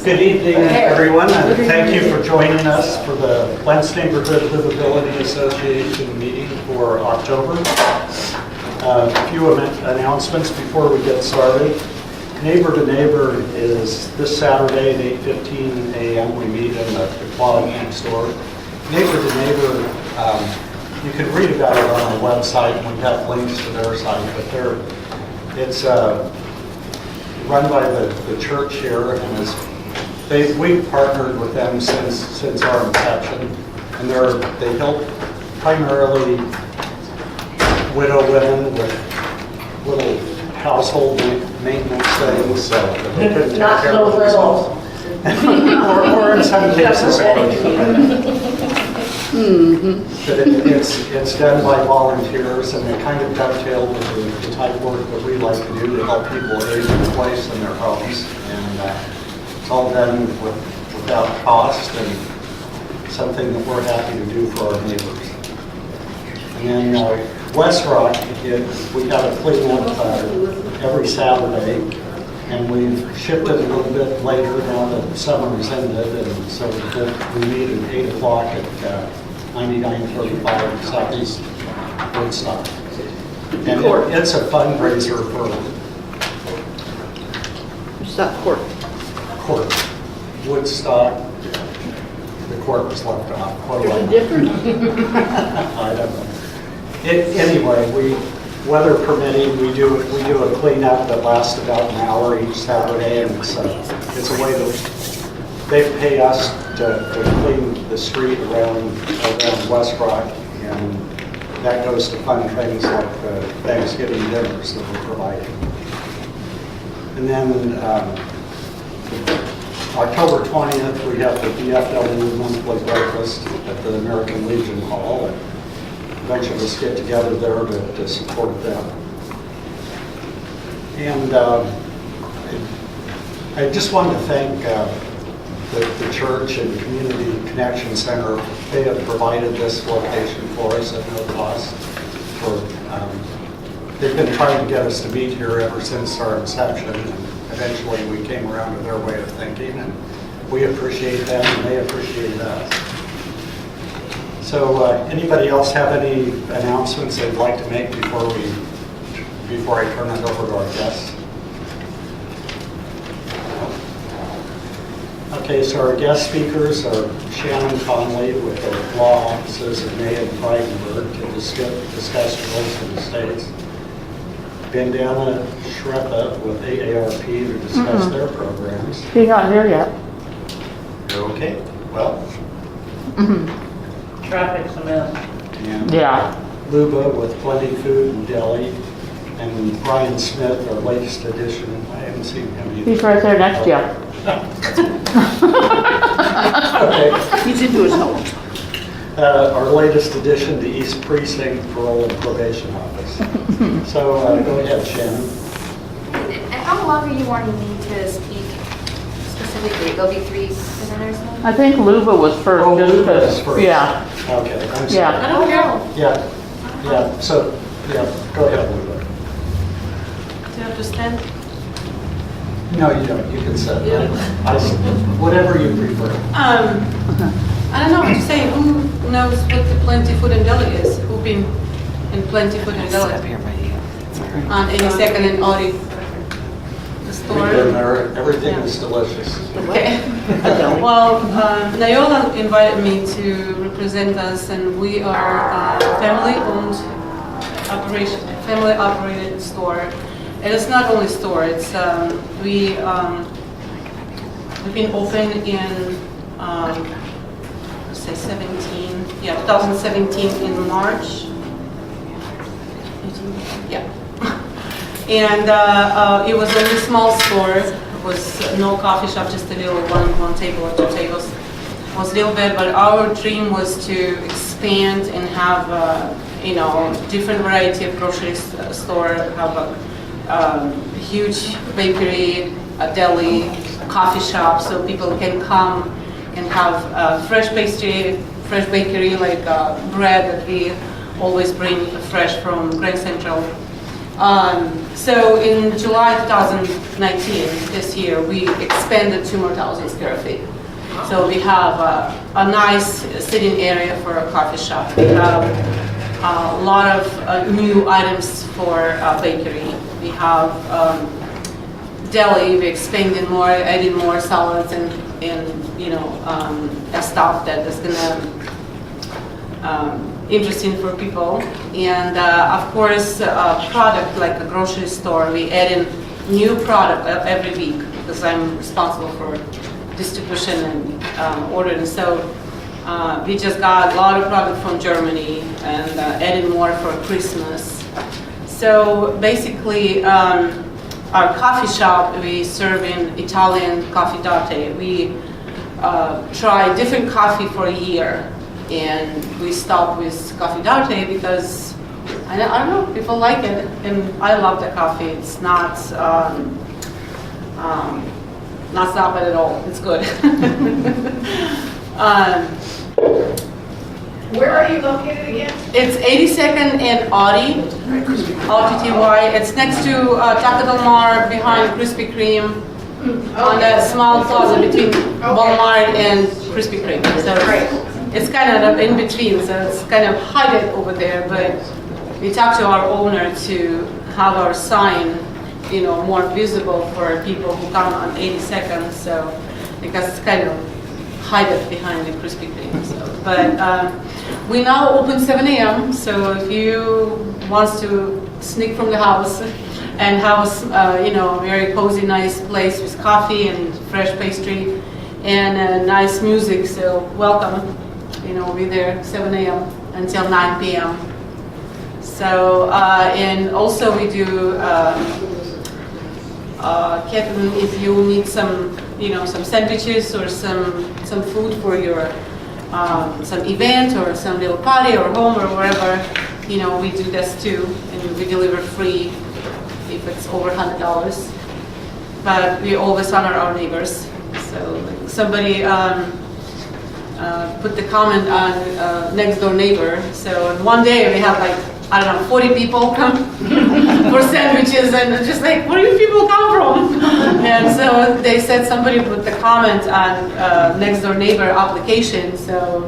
Good evening, everyone, and thank you for joining us for the Lents Neighborhood Livability Association meeting for October. A few announcements before we get started. Neighbor to Neighbor is this Saturday at 8:15 a.m. We meet in the closet next door. Neighbor to Neighbor, you can read about it on our website, and we have links to their site, but it's run by the church here, and we've partnered with them since our inception, and they help primarily widow women with little household maintenance things, so that they couldn't take care of themselves. or in some cases, but it's done by volunteers, and it kind of dovetailed with the type of work that we like to do to help people age in place in their homes, and it's all done without cost, and something that we're happy to do for our neighbors. And then West Rock, we have a cleanup every Saturday, and we've shifted a little bit later now that summer has ended, and so we meet at 8 o'clock at 9935 Southeast Woodstock. And it's a fundraiser for Court. Woodstock. The court was left off. What do I know? Different. I don't know. Anyway, weather permitting, we do a cleanup that lasts about an hour each Saturday, and it's a way they pay us to clean the street around West Rock, and that goes to fund things like the Thanksgiving dinners that we're providing. And then October 20th, we have the VFW monthly breakfast at the American Legion Hall, and a bunch of us get together there to support them. And I just wanted to thank the church and Community Connection Center. They have provided this location for us at no cost. They've been trying to get us to meet here ever since our inception, and eventually we came around to their way of thinking, and we appreciate them and they appreciate us. So anybody else have any announcements they'd like to make before I turn it over to our guests? Okay, so our guest speakers are Shannon Conley with the law offices of May and Freidenberg to discuss rules in the states. Bandana Shreppa with AARP to discuss their programs. He's not here yet. Okay, well. Traffic's a mess. And Yeah. Luba with Plenty Food and Deli, and Brian Smith, our latest addition. I haven't seen him either. He's right there next to you. Okay. He's into his notes. Our latest addition to East Precinct Parole and Probation Office. So go ahead, Shannon. How long are you wanting me to speak specifically? There'll be 3 presenters then? I think Luba was first. Oh, just Luba because- is first. Yeah. Okay, I'm sorry. Yeah. I don't know. Yeah, so, go ahead, Luba. Do you have to stand? No, you don't. You can sit. Yeah. Whatever you prefer. I don't know what to say. Who knows what the Plenty Food and Deli is? Who've been in Plenty Food and Deli? On 82nd and Audi, the We've store. been there. Everything is delicious. Okay. Well, Nayola invited me to represent us, and we are a family-owned operation, family-operated store. And it's not only store. It's we've been open in 2017 in March. Yeah. And it was a really small store. It was no coffee shop, just a little one table or 2 tables. It was a little bit, but our dream was to expand and have different variety of grocery store, have a huge bakery, a deli, a coffee shop, so people can come and have fresh pastry, fresh bakery, like bread that we always bring fresh from Grand Central. So in July 2019, this year, we expanded 2 more thousand square feet. So we have a nice sitting area for a coffee shop. We have a lot of new items for bakery. We have deli. We expanded more, adding more salads and stuff that is gonna interesting for people. And of course, product like a grocery store. We add in new product every week because I'm responsible for distribution and ordering. So we just got a lot of product from Germany and added more for Christmas. So basically, our coffee shop, we serve in Italian coffee latte. We try different coffee for a year, and we stopped with coffee latte because I don't know, people like it, and I love the coffee. It's not bad at all. It's good. Where are you located again? It's 82nd and Audi, OTTY. It's next to Taco Del Mar, behind Krispy Kreme, on that small plaza between Walmart and Krispy Kreme. So it's kind of in between, so it's kind of hide it over there. But we talked to our owner to have our sign, more visible for people who come on 82nd. So because it's kind of hide it behind the Krispy Kreme. So, but we now open 7 a.m. So if you want to sneak from the house and have a very cozy, nice place with coffee and fresh pastry and nice music, so welcome. We're there 7 a.m. until 9 p.m. So and also we do catering if you need some some sandwiches or some food for your some event or some little party or home or wherever, we do this too, and we deliver free if it's over $100. But we always honor our neighbors. So somebody put the comment on next door neighbor. So one day we had 40 people come for sandwiches, and just where do you people come from? And so they said somebody put the comment on next door neighbor application. So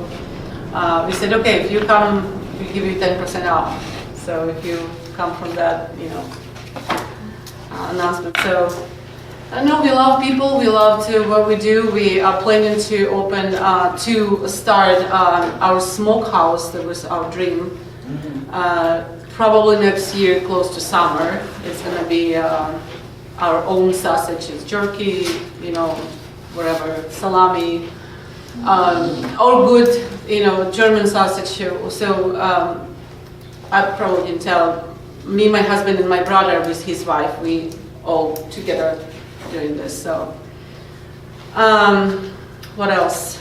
we said, okay, if you come, we give you 10% off. So if you come from that, announcement. So I know we love people. We love to what we do. We are planning to open to start our smokehouse. That was our dream. Probably next year, close to summer, it's going to be our own sausages, jerky, whatever, salami, all good, German sausage. So I probably can tell, me, my husband, and my brother with his wife, we all together doing this. So what else?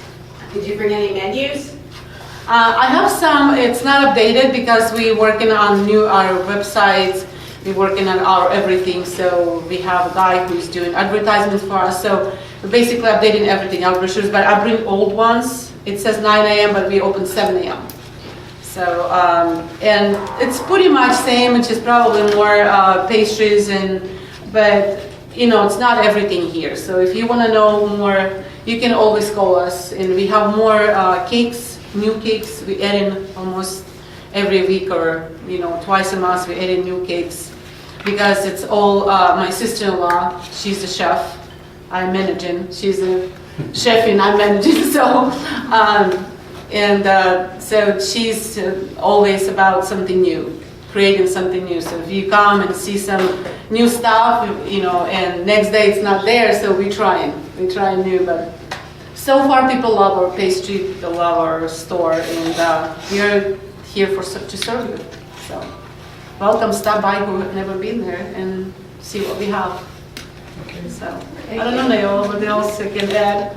Did you bring any menus? I have some. It's not updated because we're working on our website. We're working on our everything. So we have a guy who's doing advertisements for us. So we're basically updating everything, our brochures. But I bring old ones. It says 9 a.m., but we open 7 a.m. So and it's pretty much same. It's just probably more pastries but it's not everything here. So if you want to know more, you can always call us. And we have more cakes. New cakes, we add in almost every week or twice a month. We add in new cakes because it's all my sister-in-law. She's a chef. I'm managing. She's a chef and I'm managing. So so she's always about something new, creating something new. So if you come and see some new stuff, and next day it's not there, so we try new, but. So far, people love our pastry, they love our store, and we're here to serve you. So, welcome, stop by who have never been there and see what we have. Okay. So, I don't know, Naola, what else I can add?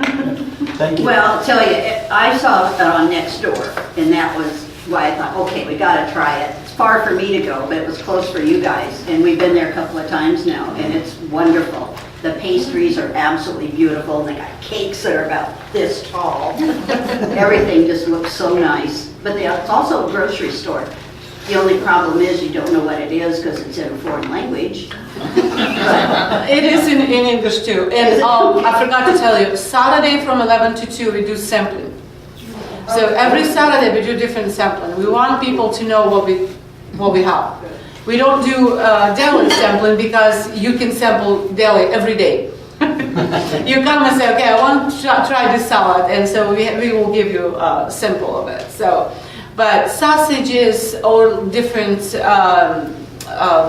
Thank you. Well, I'll tell you, I saw it on Nextdoor, and that was why I thought, okay, we got to try it. It's far for me to go, but it was close for you guys, and we've been there a couple of times now, and it's wonderful. The pastries are absolutely beautiful, and they got cakes that are about this tall. Everything just looks so nice. But it's also a grocery store. The only problem is you don't know what it is because it's in a foreign language. It is in English too. And I forgot to tell you, Saturday from 11 to 2 we do sampling. So every Saturday we do different sampling. We want people to know what we have. We don't do deli sampling because you can sample deli every day. You come and say, okay, I want to try this salad, and so we will give you a sample of it. So, but sausages or different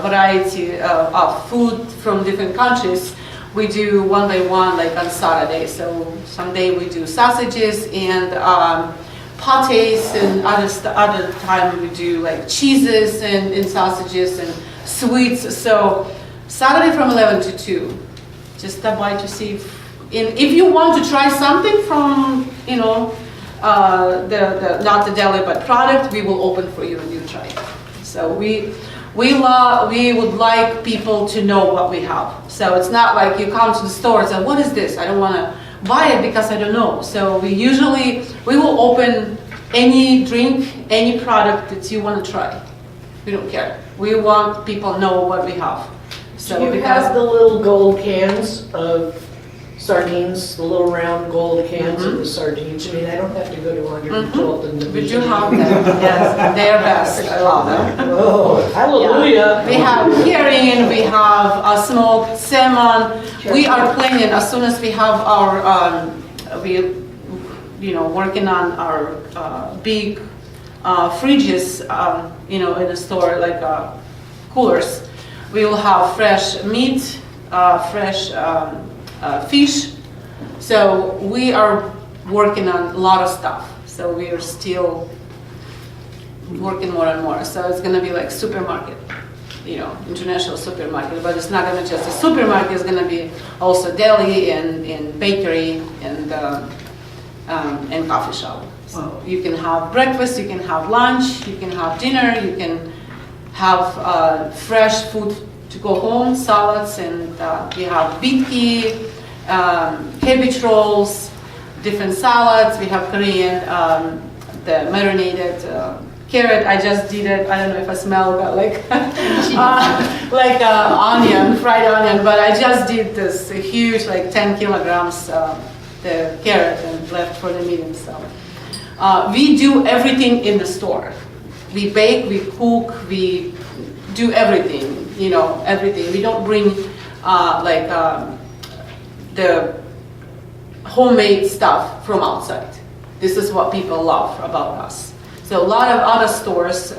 variety of food from different countries, we do one by one, like on Saturday. So someday we do sausages and pates, and other time we do like cheeses and sausages and sweets. So Saturday from 11 to 2. Just stop by to see if you want to try something from, you know, not the deli but product, we will open for you and you try it. So we would like people to know what we have. So it's not like you come to the store and say, what is this? I don't want to buy it because I don't know. So we will open any drink, any product that you want to try. We don't care. We want people to know what we have. So Do you have the little gold cans of sardines, the little round gold cans of the sardines? I mean, I don't have to go to Wonder Salt and the we do have them. Yes, they are best. I love them. Oh, hallelujah. We have herring, we have smoked salmon. We are planning as soon as we have our, working on our big fridges, in the store, like coolers. We will have fresh meat, fresh fish. So we are working on a lot of stuff. So we are still working more and more. So it's going to be like supermarket, international supermarket. But it's not going to just a supermarket. It's going to be also deli and bakery and coffee shop. So you can have breakfast, you can have lunch, you can have dinner, you can have fresh food to go home, salads, and we have bitki, cabbage rolls, different salads. We have Korean, the marinated carrot. I just did it. I don't know if I smell, but like onion, fried onion. But I just did this huge, like 10 kilograms, the carrot, and left for the meeting. So we do everything in the store. We bake, we cook, we do everything, everything. We don't bring the homemade stuff from outside. This is what people love about us. So a lot of other stores,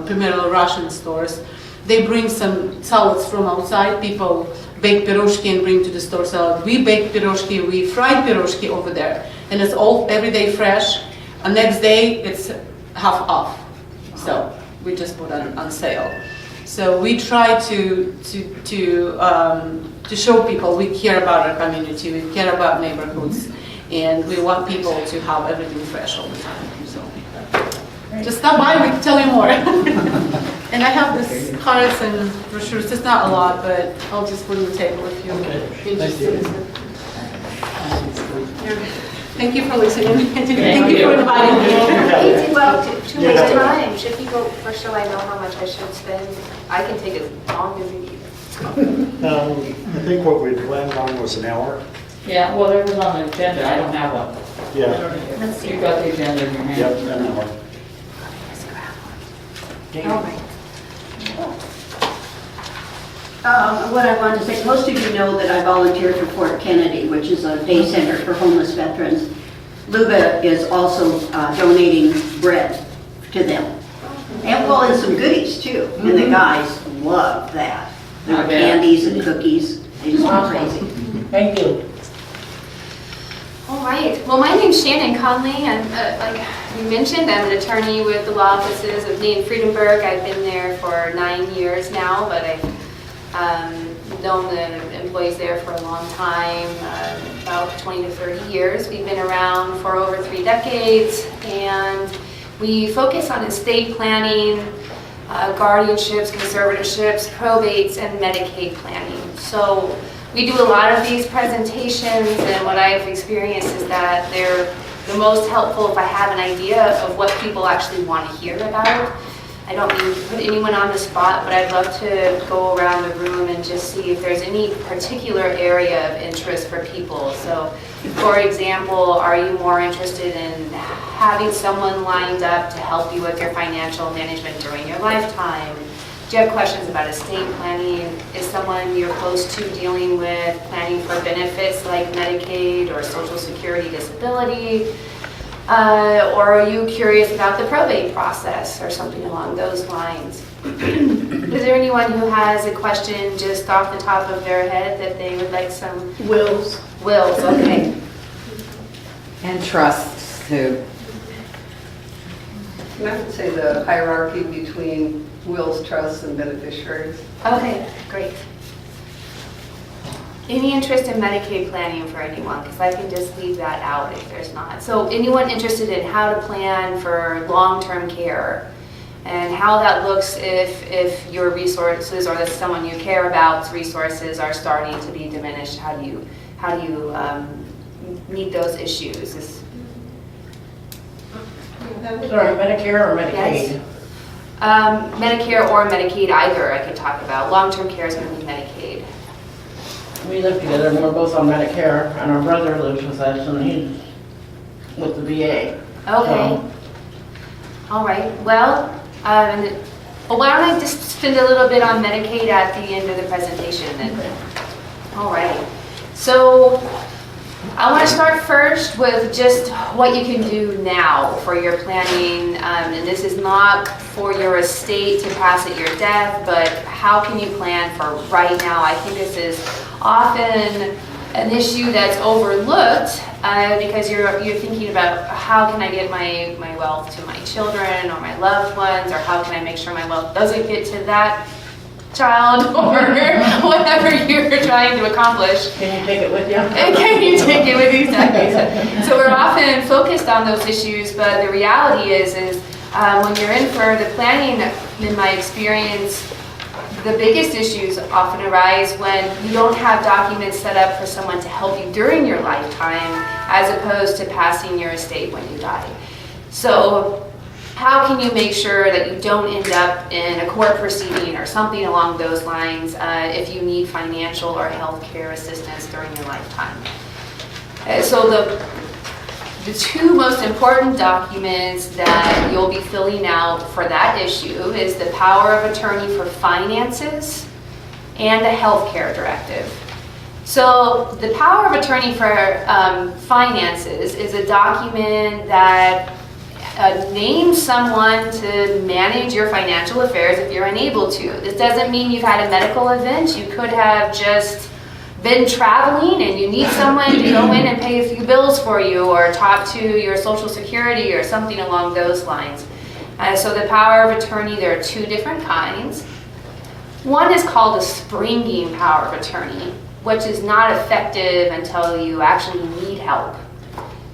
primarily Russian stores, they bring some salads from outside. People bake piroshki and bring to the store salad. We bake piroshki, we fry piroshki over there, and it's all every day fresh. And next day it's half off. So we just put on sale. So we try to show people we care about our community, we care about neighborhoods, and we want people to have everything fresh all the time. So just stop by, we can tell you more. And I have these cards and brochures. It's not a lot, but I'll just put on the table if you're interested. Thank you for listening. Thank you for inviting me. Well, to my time, should we go, or shall I know how much I should spend? I can take as long as you need. I think what we planned on was an hour. Yeah, well, there was on the agenda, I don't have one. Yeah, Let's see. You got the agenda in your hand. yep, an hour. All right. What I wanted to say, most of you know that I volunteer for Fort Kennedy, which is a day center for homeless veterans. Luba is also donating bread to them. And some goodies too. And the guys love that. There are I bet. candies and cookies. They just go crazy. Thank you. All right. Well, my name's Shannon Conley. I'm, like you mentioned, I'm an attorney with the law offices of Lee and Friedenberg. I've been there for 9 years now, but I've known the employees there for a long time, about 20 to 30 years. We've been around for over 3 decades, and we focus on estate planning, guardianships, conservatorships, probates, and Medicaid planning. So we do a lot of these presentations, and what I've experienced is that they're the most helpful if I have an idea of what people actually want to hear about. I don't mean to put anyone on the spot, but I'd love to go around the room and just see if there's any particular area of interest for people. So, for example, are you more interested in having someone lined up to help you with your financial management during your lifetime? Do you have questions about estate planning? Is someone you're close to dealing with planning for benefits like Medicaid or Social Security disability? Or are you curious about the probate process or something along those lines? Is there anyone who has a question just off the top of their head that they would like some? Wills. Wills, okay. And trusts too. And I would say the hierarchy between wills, trusts, and beneficiaries. Okay, great. Any interest in Medicaid planning for anyone? Because I can just leave that out if there's not. So anyone interested in how to plan for long-term care and how that looks if your resources or someone you care about's resources are starting to be diminished? How do you meet those issues? Sorry, Medicare or Medicaid? Yes. Medicare or Medicaid, either I could talk about. Long-term care is going to be Medicaid. We live together and we're both on Medicare, and our brother lives with us and he's with the VA. Okay. All right. Well, why don't I just spend a little bit on Medicaid at the end of the presentation then? All right. So I want to start first with just what you can do now for your planning, and this is not for your estate to pass at your death, but how can you plan for right now? I think this is often an issue that's overlooked because you're thinking about how can I get my wealth to my children or my loved ones, or how can I make sure my wealth doesn't get to that child or whatever you're trying to accomplish. Can you take it with you? Can you take it with you? Exactly. So we're often focused on those issues, but the reality is when you're in for the planning, in my experience, the biggest issues often arise when you don't have documents set up for someone to help you during your lifetime, as opposed to passing your estate when you die. So how can you make sure that you don't end up in a court proceeding or something along those lines if you need financial or health care assistance during your lifetime? So the two most important documents that you'll be filling out for that issue is the power of attorney for finances and the health care directive. So the power of attorney for finances is a document that names someone to manage your financial affairs if you're unable to. This doesn't mean you've had a medical event. You could have just been traveling and you need someone to go in and pay a few bills for you or talk to your Social Security or something along those lines. So the power of attorney, there are two different kinds. One is called a springing power of attorney, which is not effective until you actually need help.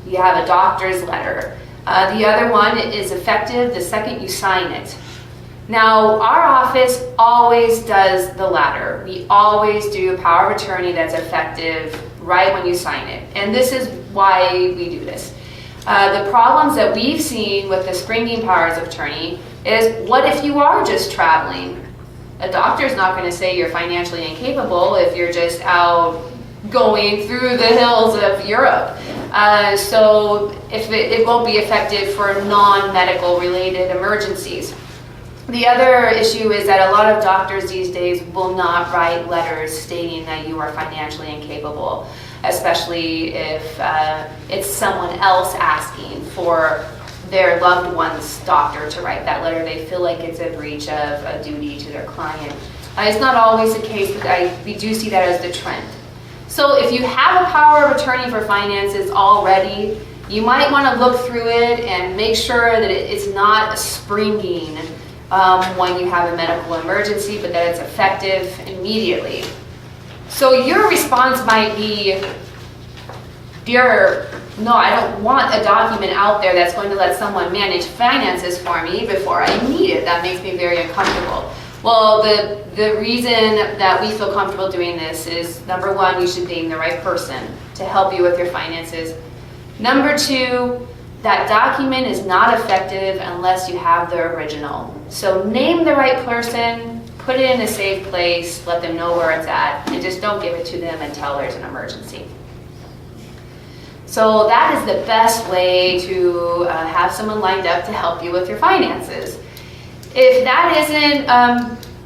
You have a doctor's letter. The other one is effective the second you sign it. Now, our office always does the latter. We always do a power of attorney that's effective right when you sign it. And this is why we do this. The problems that we've seen with the springing powers of attorney is, what if you are just traveling? A doctor's not going to say you're financially incapable if you're just out going through the hills of Europe. So if it won't be effective for non-medical related emergencies. The other issue is that a lot of doctors these days will not write letters stating that you are financially incapable, especially if it's someone else asking for their loved one's doctor to write that letter. They feel like it's a breach of a duty to their client. It's not always the case, but we do see that as the trend. So if you have a power of attorney for finances already, you might want to look through it and make sure that it's not a springing when you have a medical emergency, but that it's effective immediately. So your response might be, dear, no, I don't want a document out there that's going to let someone manage finances for me before I need it. That makes me very uncomfortable. Well, the reason that we feel comfortable doing this is, number one, you should name the right person to help you with your finances. Number two, that document is not effective unless you have the original. So name the right person, put it in a safe place, let them know where it's at, and just don't give it to them until there's an emergency. So that is the best way to have someone lined up to help you with your finances. If that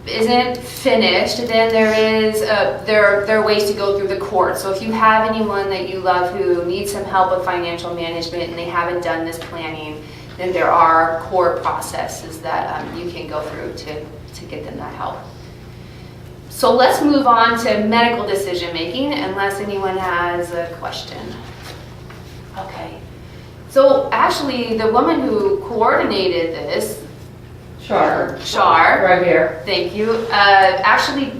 isn't finished, then there are ways to go through the court. So if you have anyone that you love who needs some help with financial management and they haven't done this planning, then there are court processes that you can go through to get them that help. So let's move on to medical decision making, unless anyone has a question. Okay. So actually, the woman who coordinated this, Shar, Right here. thank you, actually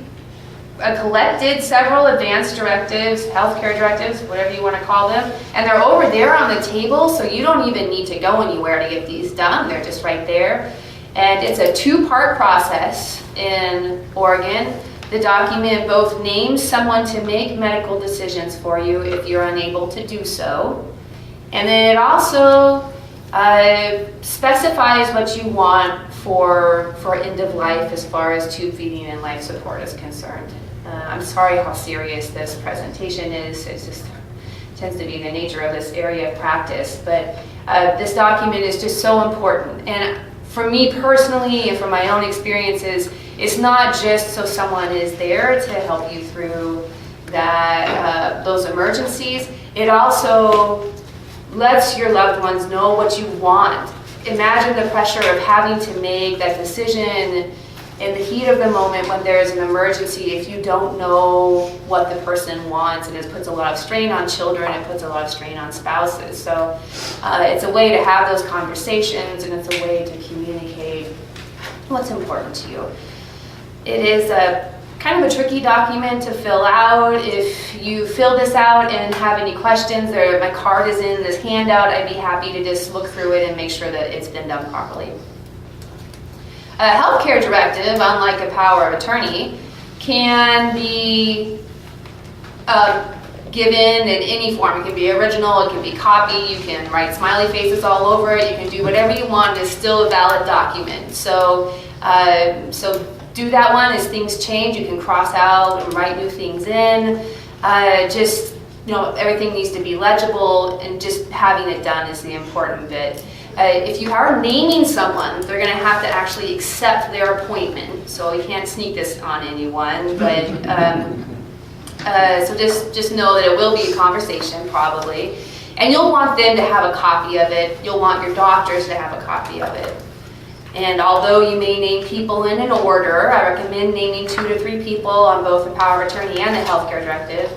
collected several advanced directives, healthcare directives, whatever you want to call them, and they're over there on the table, so you don't even need to go anywhere to get these done. They're just right there. And it's a two-part process in Oregon. The document both names someone to make medical decisions for you if you're unable to do so, and then it also specifies what you want for end of life as far as tube feeding and life support is concerned. I'm sorry how serious this presentation is. It just tends to be the nature of this area of practice, but this document is just so important. And for me personally and from my own experiences, it's not just so someone is there to help you through that those emergencies. It also lets your loved ones know what you want. Imagine the pressure of having to make that decision in the heat of the moment when there's an emergency if you don't know what the person wants, and it puts a lot of strain on children, it puts a lot of strain on spouses. So it's a way to have those conversations, and it's a way to communicate what's important to you. It is a kind of a tricky document to fill out. If you fill this out and have any questions, my card is in this handout. I'd be happy to just look through it and make sure that it's been done properly. A healthcare directive, unlike a power of attorney, can be given in any form. It can be original, it can be copy, you can write smiley faces all over it, you can do whatever you want. It's still a valid document. So do that one. As things change, you can cross out and write new things in. Just, everything needs to be legible, and just having it done is the important bit. If you are naming someone, they're going to have to actually accept their appointment. So you can't sneak this on anyone, but so just know that it will be a conversation probably. And you'll want them to have a copy of it. You'll want your doctors to have a copy of it. And although you may name people in an order, I recommend naming 2 to 3 people on both the power of attorney and the healthcare directive.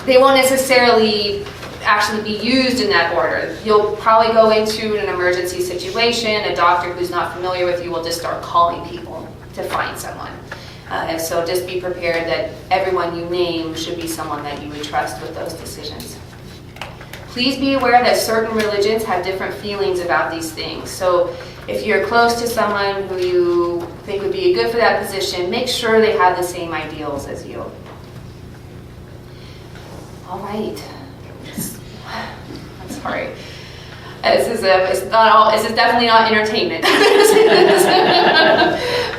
They won't necessarily actually be used in that order. You'll probably go into an emergency situation. A doctor who's not familiar with you will just start calling people to find someone. So just be prepared that everyone you name should be someone that you would trust with those decisions. Please be aware that certain religions have different feelings about these things. So if you're close to someone who you think would be good for that position, make sure they have the same ideals as you. All right. I'm sorry. This is definitely not entertainment. A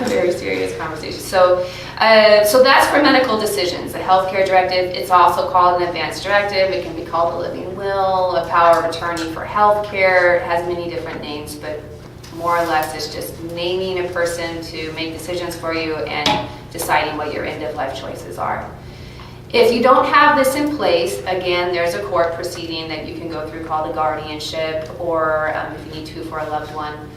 very serious conversation. So that's for medical decisions. The healthcare directive, it's also called an advanced directive. It can be called a living will, a power of attorney for healthcare. It has many different names, but more or less it's just naming a person to make decisions for you and deciding what your end of life choices are. If you don't have this in place, again, there's a court proceeding that you can go through called a guardianship, or if you need to for a loved one.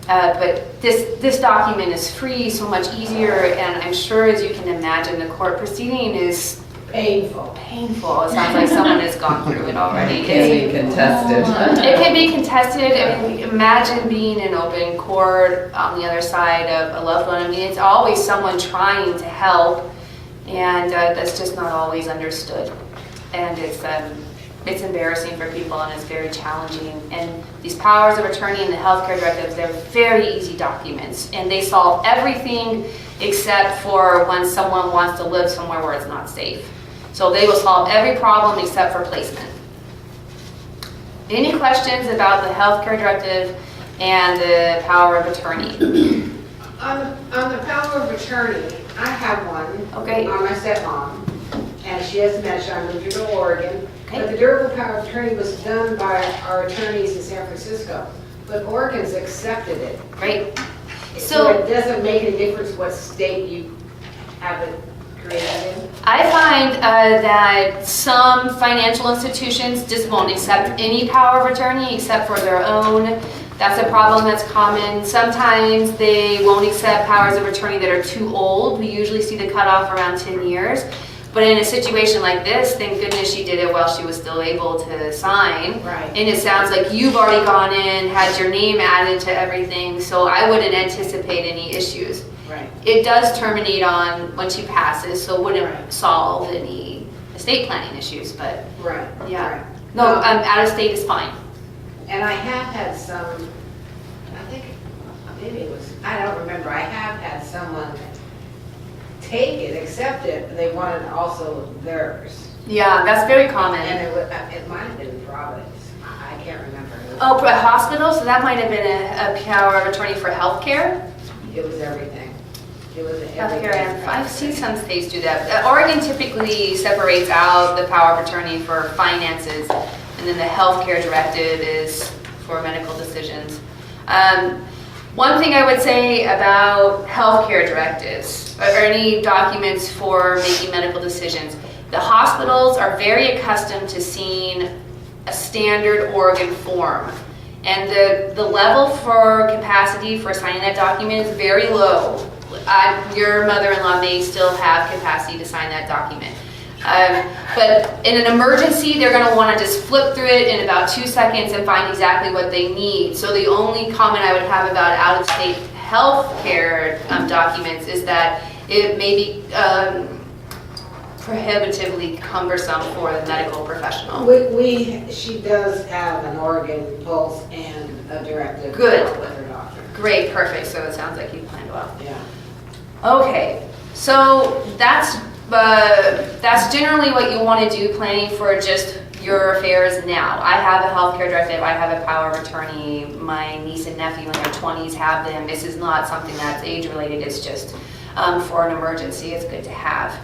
But this document is free, so much easier, and I'm sure, as you can imagine, the court proceeding is Painful. It sounds like someone has gone through it already. It can be contested. It can be contested. I mean, imagine being in open court on the other side of a loved one. I mean, it's always someone trying to help, and that's just not always understood. And it's embarrassing for people, and it's very challenging. And these powers of attorney and the healthcare directives, they're very easy documents, and they solve everything except for when someone wants to live somewhere where it's not safe. So they will solve every problem except for placement. Any questions about the healthcare directive and the power of attorney? On the power of attorney, I have one. Okay. On my stepmom, and she has dementia. I moved her to Oregon. Okay. But the durable power of attorney was done by our attorneys in San Francisco. But Oregon's accepted it. Great. So So it doesn't make any difference what state you have it created in? I find that some financial institutions just won't accept any power of attorney except for their own. That's a problem that's common. Sometimes they won't accept powers of attorney that are too old. We usually see the cutoff around 10 years. But in a situation like this, thank goodness she did it while she was still able to sign. Right. And it sounds like you've already gone in, had your name added to everything, so I wouldn't anticipate any issues. Right. It does terminate on when she passes, so it wouldn't Right. solve any estate planning issues, but Right. yeah. Right. No, out of state is fine. And I have had some, I think, maybe it was, I don't remember, I have had someone take it, accept it, but they wanted also theirs. Yeah, that's very common. And it might have been Providence, I can't remember. Oh, for a hospital, so that might have been a power of attorney for healthcare? It was everything. It was Healthcare, everything. and I've seen some states do that. Oregon typically separates out the power of attorney for finances, and then the healthcare directive is for medical decisions. One thing I would say about healthcare directives, or any documents for making medical decisions, the hospitals are very accustomed to seeing a standard Oregon form. And the level for capacity for signing that document is very low. Your mother-in-law may still have capacity to sign that document. But in an emergency, they're going to want to just flip through it in about 2 seconds and find exactly what they need. So the only comment I would have about out-of-state health care documents is that it may be prohibitively cumbersome for the medical professional. She does have an Oregon Pulse and a directive. Good. With her doctor. Great, perfect. So it sounds like you planned well. Yeah. Okay, so that's generally what you want to do planning for just your affairs now. I have a healthcare directive, I have a power of attorney, my niece and nephew in their 20s have them. This is not something that's age related, it's just for an emergency, it's good to have.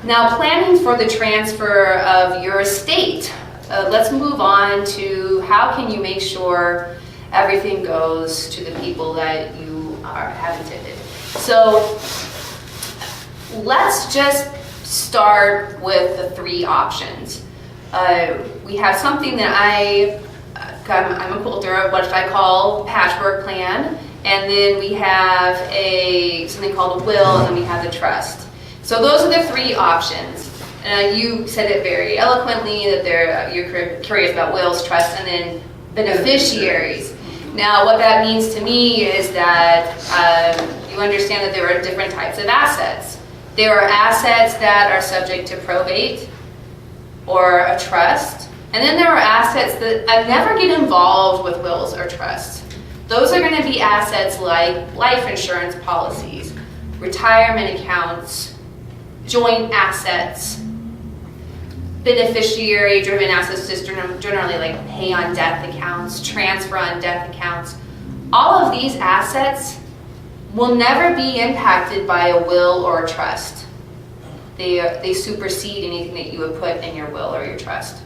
Now planning for the transfer of your estate. Let's move on to how can you make sure everything goes to the people that you have intended. So let's just start with the 3 options. We have something that I'm a quilter of what I call patchwork plan, and then we have something called a will, and then we have the trust. So those are the 3 options. You said it very eloquently that you're curious about wills, trusts, and then beneficiaries. Now, what that means to me is that you understand that there are different types of assets. There are assets that are subject to probate or a trust, and then there are assets that never get involved with wills or trusts. Those are going to be assets like life insurance policies, retirement accounts, joint assets, beneficiary-driven assets, just generally like pay on death accounts, transfer on death accounts. All of these assets will never be impacted by a will or a trust. They supersede anything that you would put in your will or your trust.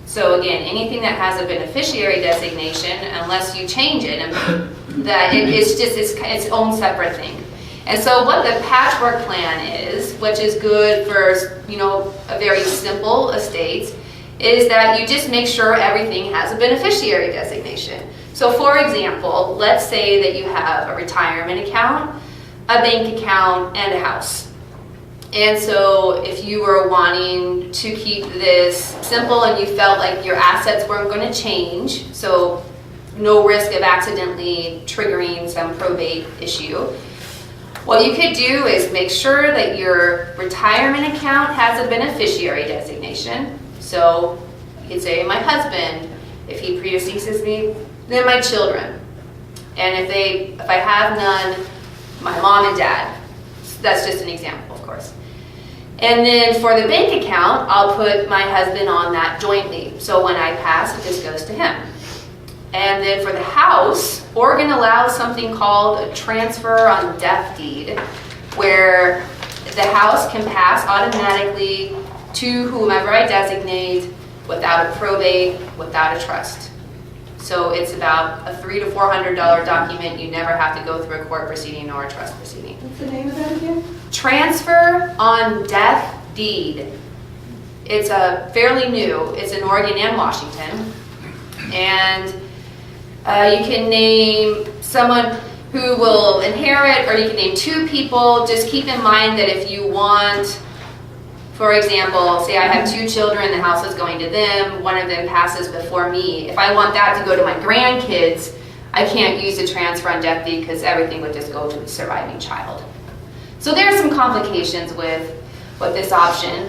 So again, anything that has a beneficiary designation, unless you change it, it's just its own separate thing. And so what the patchwork plan is, which is good for a very simple estate, is that you just make sure everything has a beneficiary designation. So for example, let's say that you have a retirement account, a bank account, and a house. And so if you were wanting to keep this simple and you felt like your assets weren't going to change, so no risk of accidentally triggering some probate issue, what you could do is make sure that your retirement account has a beneficiary designation. So you could say my husband, if he predeceases me, then my children. And if I have none, my mom and dad. That's just an example, of course. And then for the bank account, I'll put my husband on that jointly. So when I pass, it just goes to him. And then for the house, Oregon allows something called a transfer on death deed, where the house can pass automatically to whomever I designate without a probate, without a trust. So it's about a $300 to $400 document. You never have to go through a court proceeding or a trust proceeding. What's the name of that again? Transfer on death deed. It's fairly new. It's in Oregon and Washington. And you can name someone who will inherit, or you can name two people. Just keep in mind that if you want, for example, say I have two children, the house is going to them, one of them passes before me. If I want that to go to my grandkids, I can't use the transfer on death deed because everything would just go to the surviving child. So there are some complications with this option,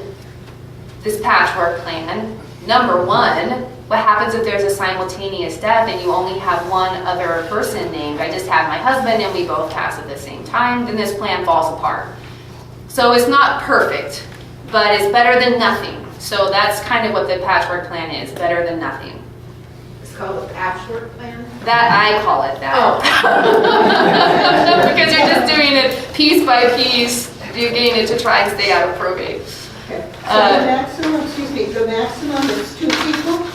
this patchwork plan. Number one, what happens if there's a simultaneous death and you only have one other person named? I just have my husband and we both pass at the same time, then this plan falls apart. So it's not perfect, but it's better than nothing. So that's kind of what the patchwork plan is, better than nothing. It's called a patchwork plan? That, I call it that. Because you're just doing it piece by piece, you're getting it to try and stay out of probate. Okay. So the maximum, excuse me, the maximum is 2 people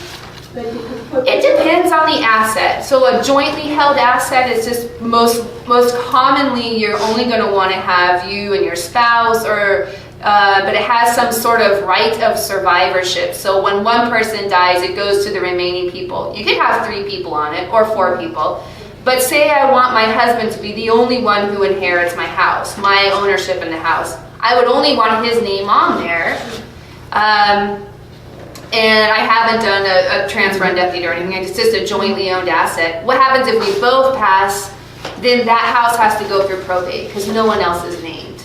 that you can put? It depends on the asset. So a jointly held asset is just most commonly you're only going to want to have you and your spouse, or but it has some sort of right of survivorship. So when one person dies, it goes to the remaining people. You could have 3 people on it or 4 people. But say I want my husband to be the only one who inherits my house, my ownership in the house. I would only want his name on there. And I haven't done a transfer on death deed or anything. It's just a jointly owned asset. What happens if we both pass? Then that house has to go through probate because no one else is named.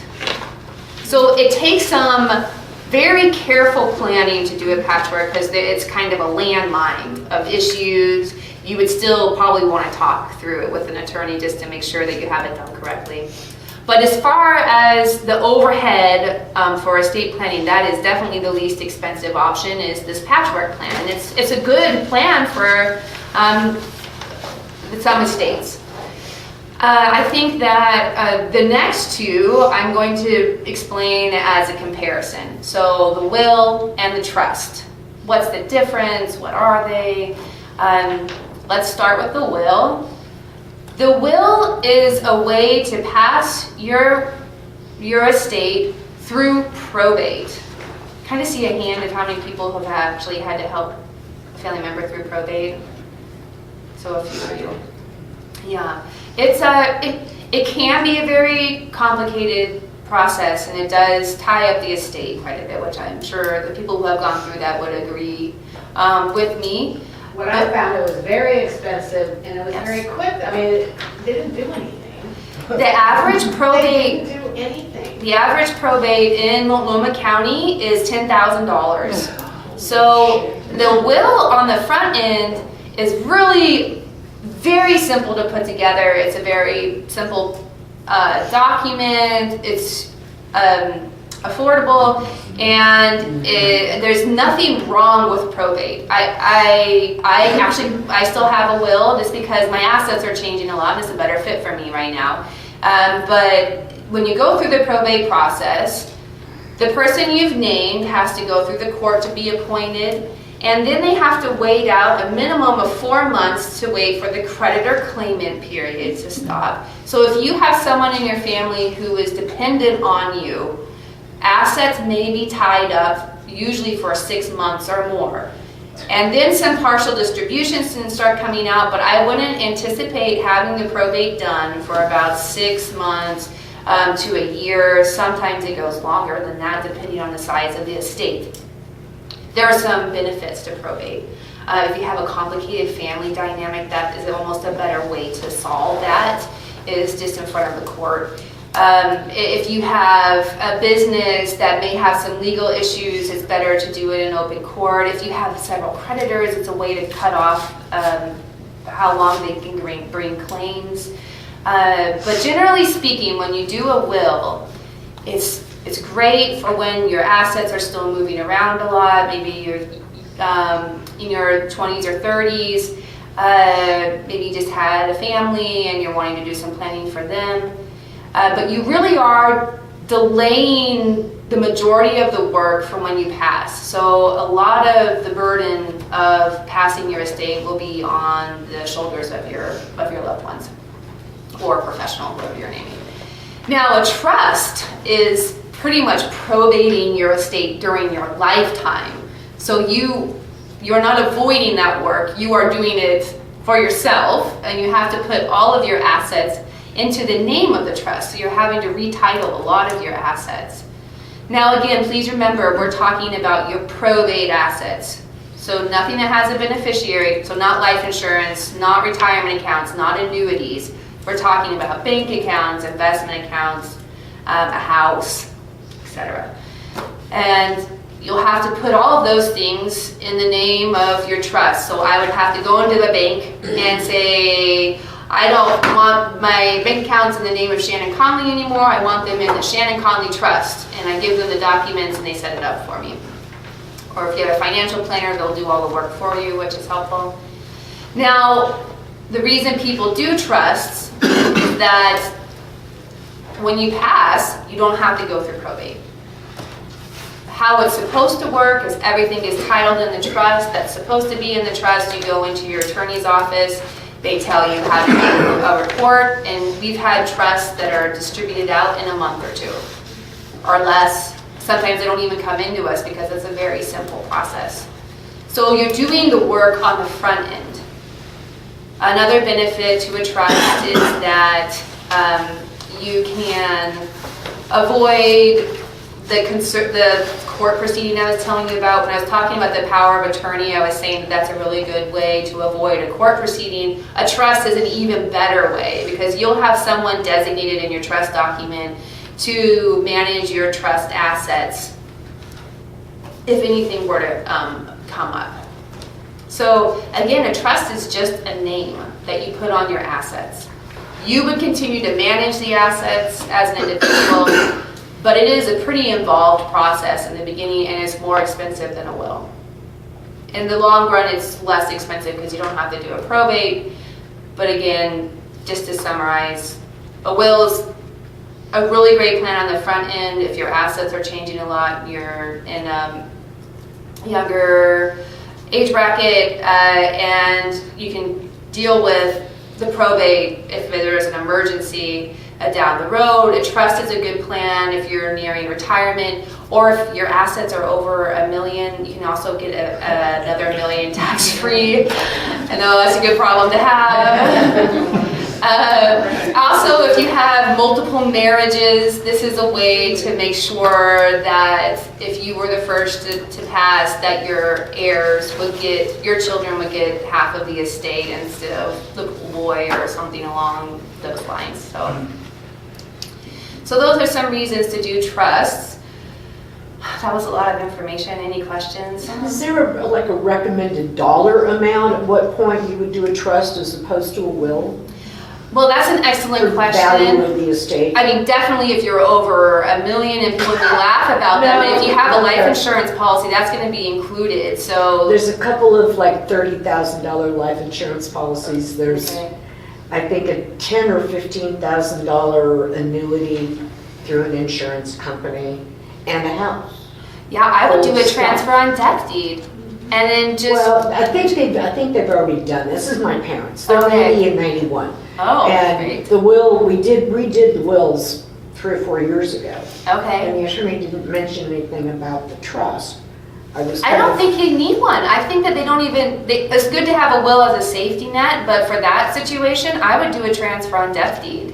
So it takes some very careful planning to do a patchwork because it's kind of a landmine of issues. You would still probably want to talk through it with an attorney just to make sure that you have it done correctly. But as far as the overhead for estate planning, that is definitely the least expensive option, is this patchwork plan. And it's a good plan for some estates. I think that the next two I'm going to explain as a comparison. So the will and the trust. What's the difference? What are they? Let's start with the will. The will is a way to pass your estate through probate. Kind of see a hand of how many people have actually had to help a family member through probate. So a few of you. Yeah, it can be a very complicated process, and it does tie up the estate quite a bit, which I'm sure the people who have gone through that would agree with me. What I found, it was very expensive and it was Yes. very quick. I mean, it didn't do anything. The average probate. They didn't do anything. The average probate in Multnomah County is $10,000. So the will on the front end is really very simple to put together. It's a very simple document. It's affordable, and there's nothing wrong with probate. I still have a will just because my assets are changing a lot and it's a better fit for me right now. But when you go through the probate process, the person you've named has to go through the court to be appointed, and then they have to wait out a minimum of 4 months to wait for the creditor claimant period to stop. So if you have someone in your family who is dependent on you, assets may be tied up, usually for 6 months or more. And then some partial distributions can start coming out, but I wouldn't anticipate having the probate done for about 6 months to a year. Sometimes it goes longer than that, depending on the size of the estate. There are some benefits to probate. If you have a complicated family dynamic, that is almost a better way to solve that, is just in front of the court. If you have a business that may have some legal issues, it's better to do it in open court. If you have several creditors, it's a way to cut off how long they can bring claims. But generally speaking, when you do a will, it's It's great for when your assets are still moving around a lot, maybe you're in your 20s or 30s, maybe you just had a family and you're wanting to do some planning for them. But you really are delaying the majority of the work from when you pass. So a lot of the burden of passing your estate will be on the shoulders of your loved ones or professional, whatever you're naming. Now, a trust is pretty much probating your estate during your lifetime. So you're not avoiding that work, you are doing it for yourself, and you have to put all of your assets into the name of the trust. So you're having to retitle a lot of your assets. Now again, please remember, we're talking about your probate assets. So nothing that has a beneficiary, so not life insurance, not retirement accounts, not annuities. We're talking about bank accounts, investment accounts, a house, etc. And you'll have to put all of those things in the name of your trust. So I would have to go into the bank and say, I don't want my bank accounts in the name of Shannon Conley anymore. I want them in the Shannon Conley Trust. And I give them the documents and they set it up for me. Or if you have a financial planner, they'll do all the work for you, which is helpful. Now, the reason people do trusts is that when you pass, you don't have to go through probate. How it's supposed to work is everything is titled in the trust that's supposed to be in the trust. You go into your attorney's office, they tell you how to do a report, and we've had trusts that are distributed out in a month or two or less. Sometimes they don't even come into us because it's a very simple process. So you're doing the work on the front end. Another benefit to a trust is that you can avoid the court proceeding I was telling you about. When I was talking about the power of attorney, I was saying that that's a really good way to avoid a court proceeding. A trust is an even better way because you'll have someone designated in your trust document to manage your trust assets if anything were to come up. So again, a trust is just a name that you put on your assets. You would continue to manage the assets as an individual, but it is a pretty involved process in the beginning and it's more expensive than a will. In the long run, it's less expensive because you don't have to do a probate. But again, just to summarize, a will is a really great plan on the front end. If your assets are changing a lot, you're in a younger age bracket, and you can deal with the probate if there's an emergency down the road. A trust is a good plan if you're nearing retirement, or if your assets are over $1 million, you can also get another $1 million tax-free. I know that's a good problem to have. Also, if you have multiple marriages, this is a way to make sure that if you were the first to pass, that your heirs would get, your children would get half of the estate instead of the boy or something along those lines. So those are some reasons to do trusts. That was a lot of information. Any questions? Is there like a recommended dollar amount at what point you would do a trust as opposed to a will? Well, that's an excellent For question. value of the estate? I mean, definitely if you're over $1 million, and people may laugh about that, but if you have a life insurance policy, that's going to be included. So There's a couple of like $30,000 life insurance policies. There's, okay. I think, a $10,000 or $15,000 annuity through an insurance company and a house. Yeah, I would do a Old transfer on death deed, and then just Well, I think they've already done. This is my parents. They're Okay. 80 and 91. oh, And great. the will, we redid the wills 3 or 4 years ago. Okay. And the attorney didn't mention anything about the trust. I don't think you need one. I think that they don't even, it's good to have a will as a safety net, but for that situation, I would do a transfer on death deed.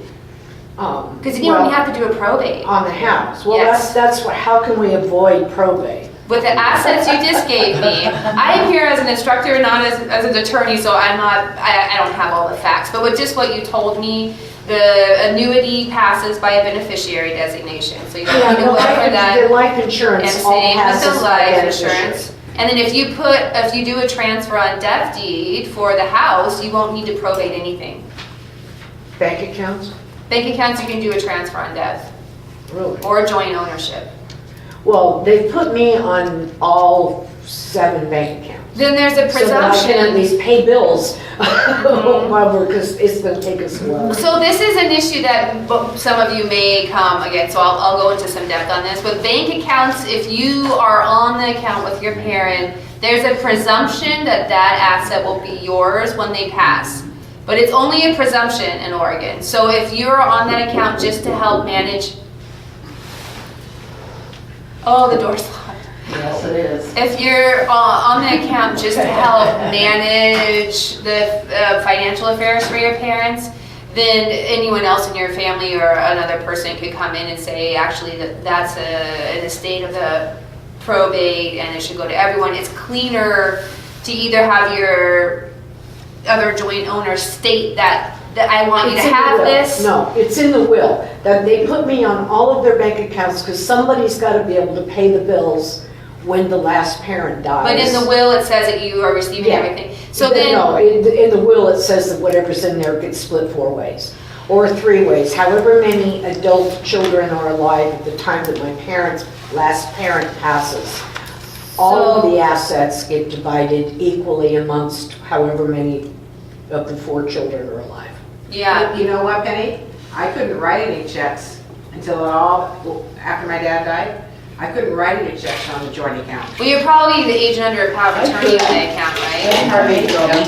Because you don't have to do a probate. On the house. Well, Yes. that's what, how can we avoid probate? With the assets you just gave me, I am here as an instructor, not as an attorney, so I don't have all the facts. But with just what you told me, the annuity passes by a beneficiary designation. So you don't need to wait for that. The life insurance And all same with passes the by life beneficiary. insurance. And then if you do a transfer on death deed for the house, you won't need to probate anything. Bank accounts? Bank accounts, you can do a transfer on death. Really? or joint ownership. Well, they put me on all 7 bank accounts. Then there's a So that I can at presumption. least pay bills while we're, because it's gonna take us a while. So this is an issue that some of you may come again, so I'll go into some depth on this. With bank accounts, if you are on the account with your parent, there's a presumption that that asset will be yours when they pass. But it's only a presumption in Oregon. So if you're on that account just to help manage, oh, the door's locked. Yes, it is. If you're on the account just to help manage the financial affairs for your parents, then anyone else in your family or another person could come in and say, actually, that's an estate of the probate and it should go to everyone. It's cleaner to either have your other joint owners state that I want you to It's in the have will. this. No, it's in the will, that they put me on all of their bank accounts because somebody's got to be able to pay the bills when the last parent dies. But in the will, it says that you are receiving Yeah. everything. So then, No, in the will, it says that whatever's in there gets split 4 ways, or 3 ways. However many adult children are alive at the time that my last parent passes, all of So- the assets get divided equally amongst however many of the 4 children are alive. yeah. You know what, Penny? I couldn't write any checks until after my dad died. I couldn't write any checks on the joint account. Well, you're probably the agent under a power of attorney on the account, right?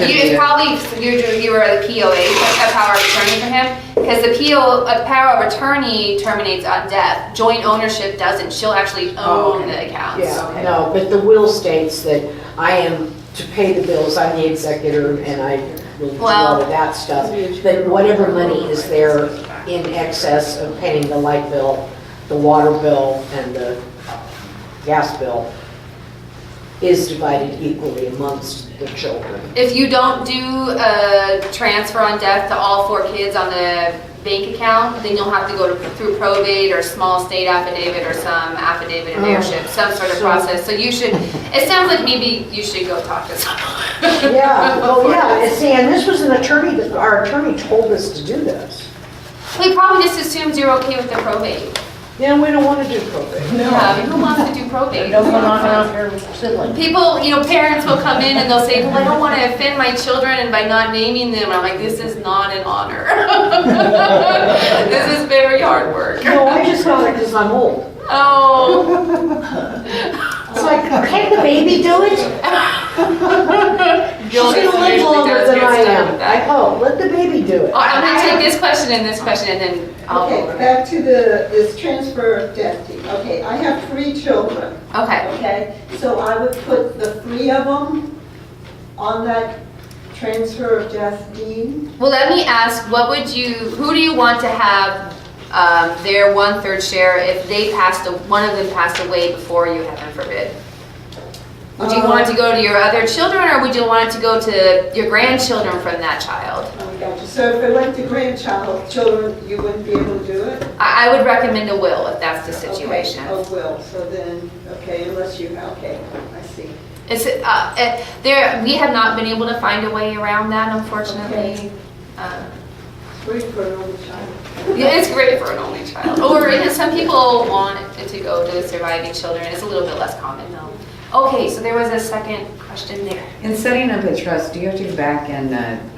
You probably, you were the POA, a power of attorney for him, because the a power of attorney terminates on death. Joint ownership doesn't. She'll actually own the accounts. Yeah, Okay. no, but the will states that I am to pay the bills, I'm the executor, and I will do all of that stuff. But whatever money is there in excess of paying the light bill, the water bill, and the gas bill is divided equally amongst the children. If you don't do a transfer on death to all 4 kids on the bank account, then you'll have to go through probate or small state affidavit or some affidavit of heirship, some sort of process. So you should, it sounds like maybe you should go talk to someone. Yeah, well, yeah, and see, and this was an attorney, our attorney told us to do this. He probably just assumes you're okay with the probate. Yeah, we don't want to do probate. Yeah, who wants to do probate? No one on around here with siblings. People, parents will come in and they'll say, well, I don't want to offend my children and by not naming them. I'm like, this is not an honor. This is very hard work. No, I just got it because I'm old. Oh. It's like, can't the baby do it? She's You'll gonna get live usually longer does than get I stuck am. with that. Let the baby do it. All right, I'm gonna take this question and then I'll go Okay, over. back to this transfer of debt deed. Okay, I have 3 children, Okay. okay? So I would put the 3 of them on that transfer of death deed. Well, let me ask, who do you want to have their 1/3 share if one of them passed away before you, heaven forbid? Would you want it to go to your other children, or would you want it to go to your grandchildren from that child? Oh, gotcha. So if it went to children, you wouldn't be able to do it? I would recommend a will if that's the situation. Okay, oh, will, so then, okay, unless you, okay, I see. It's, we have not been able to find a way around that, unfortunately. Great for an only child. Yeah, it's great for an only child. Or some people want it to go to the surviving children. It's a little bit less common though. Okay, so there was a second question there. In setting up a trust, do you have to go back and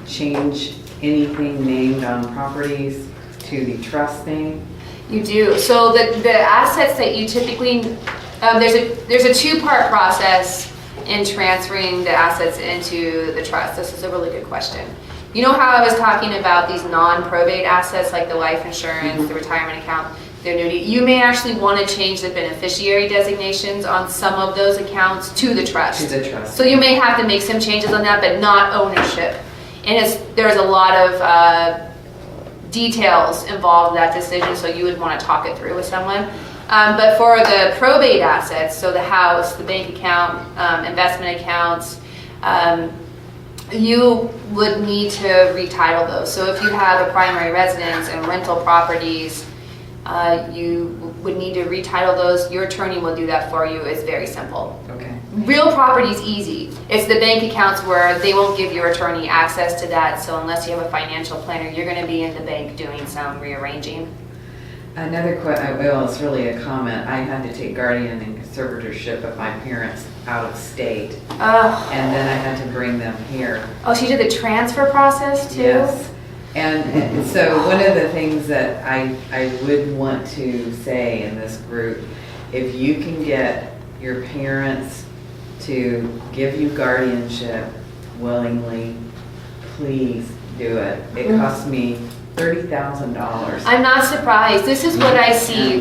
change anything named on properties to the trust name? You do. So the assets that you typically, there's a 2-part process in transferring the assets into the trust. This is a really good question. You know how I was talking about these non-probate assets like the life insurance, the retirement account, the annuity? You may actually want to change the beneficiary designations on some of those accounts to the trust. To the trust. So you may have to make some changes on that, but not ownership. And there's a lot of details involved in that decision, so you would want to talk it through with someone. But for the probate assets, so the house, the bank account, investment accounts, you would need to retitle those. So if you have a primary residence and rental properties, you would need to retitle those. Your attorney will do that for you. It's very simple. Okay. Real property is easy. It's the bank accounts where they won't give your attorney access to that. So unless you have a financial planner, you're going to be in the bank doing some rearranging. Another well, it's really a comment. I had to take guardian and conservatorship of my parents out of state, Oh, and then I had to bring them here. oh, she did the transfer process too? Yes. And so one of the things that I would want to say in this group, if you can get your parents to give you guardianship willingly, please do it. It costs me $30,000. I'm not surprised. This is what I see.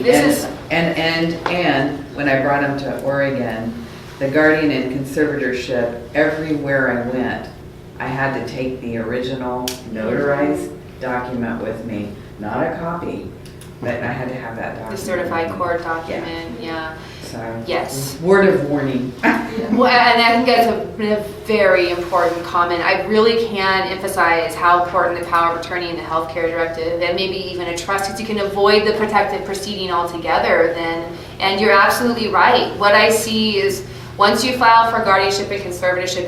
And when I brought them to Oregon, the guardian and conservatorship, everywhere I went, I had to take the original notarized document with me, not a copy, but I had to have that The document. certified court document, yeah. So, Yes. word of warning. Well, and I think that's a very important comment. I really can emphasize how important the power of attorney and the healthcare directive, and maybe even a trust, because you can avoid the protective proceeding altogether then. And you're absolutely right. What I see is once you file for guardianship and conservatorship,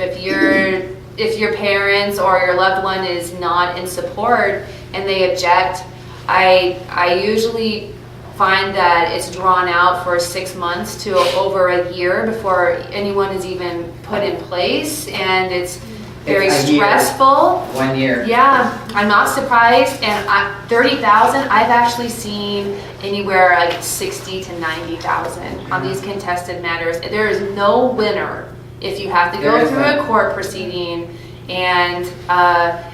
if your parents or your loved one is not in support and they object, I usually find that it's drawn out for 6 months to over a year before anyone is even put in place, and it's very It's a year. stressful. 1 year. Yeah, I'm not surprised, and 30,000, I've actually seen anywhere like 60 to 90,000 on these contested matters. There is no winner if you have to There go is through not. a court proceeding and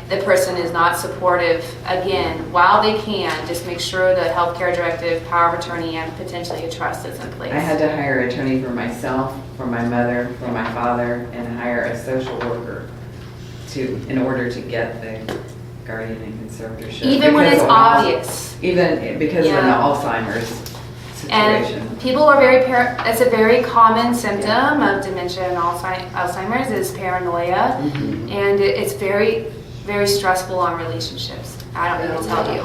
the person is not supportive. Again, while they can, just make sure the healthcare directive, power of attorney, and potentially a trust is in place. I had to hire an attorney for myself, for my mother, for my father, and hire a social worker in order to get the guardian and conservatorship. Even when Because it's of obvious. Even because of the Yeah. Alzheimer's And situation. people are it's a very common symptom of dementia and Alzheimer's is paranoia. And it's very, very stressful on relationships. I don't need to tell you.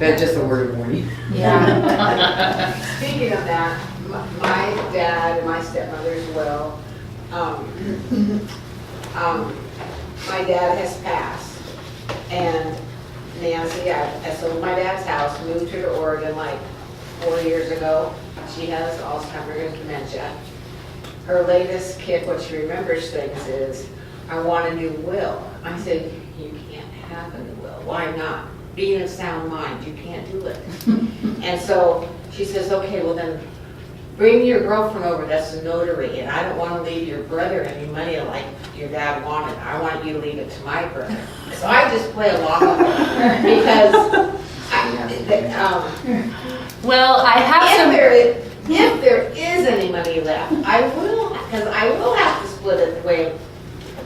But just a word of warning. Yeah. Speaking of that, my dad and my stepmother as well, my dad has passed, and Nancy, I sold my dad's house, moved her to Oregon like 4 years ago. She has Alzheimer's and dementia. Her latest kick, what she remembers things is, I want a new will. I said, you can't have a new will. Why not? Being of sound mind, you can't do it. And so she says, okay, well then, bring your girlfriend over, that's a notary, and I don't want to leave your brother any money like your dad wanted. I want you to leave it to my brother. So I just play along with it because Well, I have some. if there is any money left, I will have to split it the way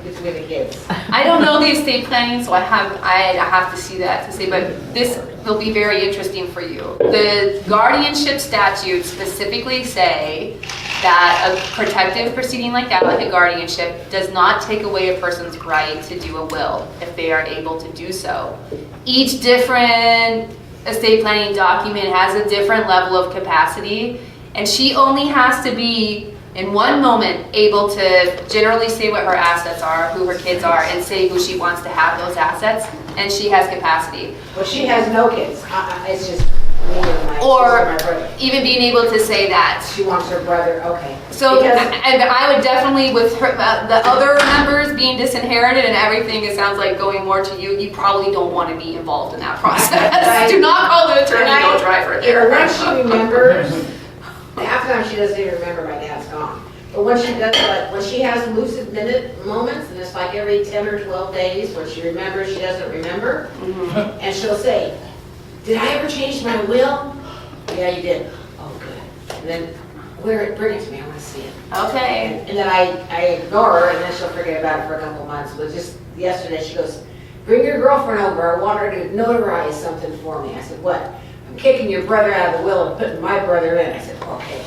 between the kids. I don't know the estate planning, so I have to see that to see, but this will be very interesting for you. The guardianship statutes specifically say that a protective proceeding like that, like a guardianship, does not take away a person's right to do a will if they are able to do so. Each different estate planning document has a different level of capacity, and she only has to be in one moment able to generally say what her assets are, who her kids are, and say who she wants to have those assets, and she has capacity. Well, she has no kids. It's just me and my Or my brother. even being able to say that. She wants her brother, okay. So, Because- and I would definitely, with her, the other members being disinherited and everything, it sounds like going more to you, you probably don't want to be involved in that process. Do not call the attorney, don't try for it there. When she remembers, half the time she doesn't even remember my dad's gone. But when she does, like, when she has lucid moments, and it's like every 10 or 12 days, when she remembers, she doesn't remember, and she'll say, did I ever change my will? Yeah, you did. Oh, good. And then, bring it to me, I want to see it. Okay. And then I ignore her, and then she'll forget about it for a couple months. But just yesterday, she goes, bring your girlfriend over. I want her to notarize something for me. I said, what? I'm kicking your brother out of the will and putting my brother in. I said, okay.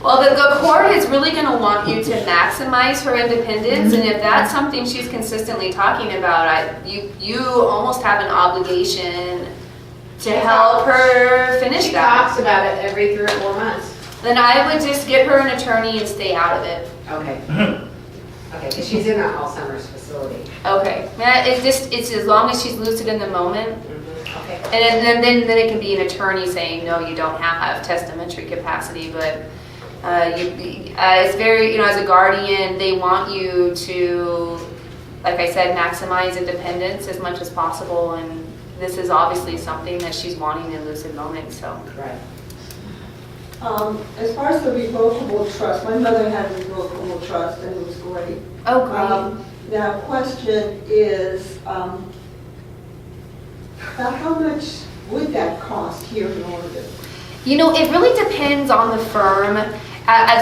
Well, the court is really going to want you to maximize her independence, and if that's something she's consistently talking about, you almost have an obligation to help her finish She that. talks about it every 3 or 4 months. Then I would just get her an attorney and stay out of it. Okay. Okay, because she's in an Alzheimer's facility. Okay, yeah, it's as long as she's lucid in the moment. Okay. And then it can be an attorney saying, no, you don't have testamentary capacity, but it's very, as a guardian, they want you to, like I said, maximize independence as much as possible, and this is obviously something that she's wanting in lucid moment, so. Right. As far as the revocable trust, my mother had a revocable trust and it was great. Oh, great. Now, question is, about how much would that cost here in Oregon? It really depends on the firm.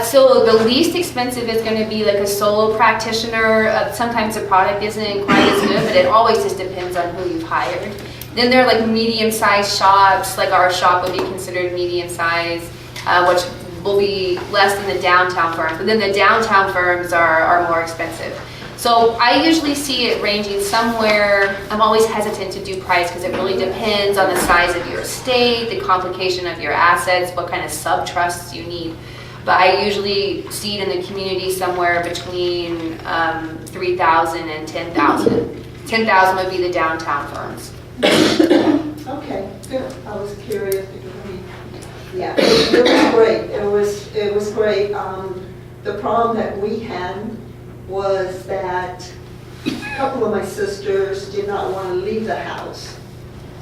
So the least expensive is going to be like a solo practitioner. Sometimes the product isn't quite as good, but it always just depends on who you've hired. Then there are like medium-sized shops, like our shop would be considered medium-sized, which will be less than the downtown firms. But then the downtown firms are more expensive. So I usually see it ranging somewhere. I'm always hesitant to do price because it really depends on the size of your estate, the complication of your assets, what kind of sub-trusts you need. But I usually see it in the community somewhere between 3,000 and 10,000. 10,000 would be the downtown firms. Okay, good. I was curious because yeah, it was great. It was great. The problem that we had was that a couple of my sisters did not want to leave the house.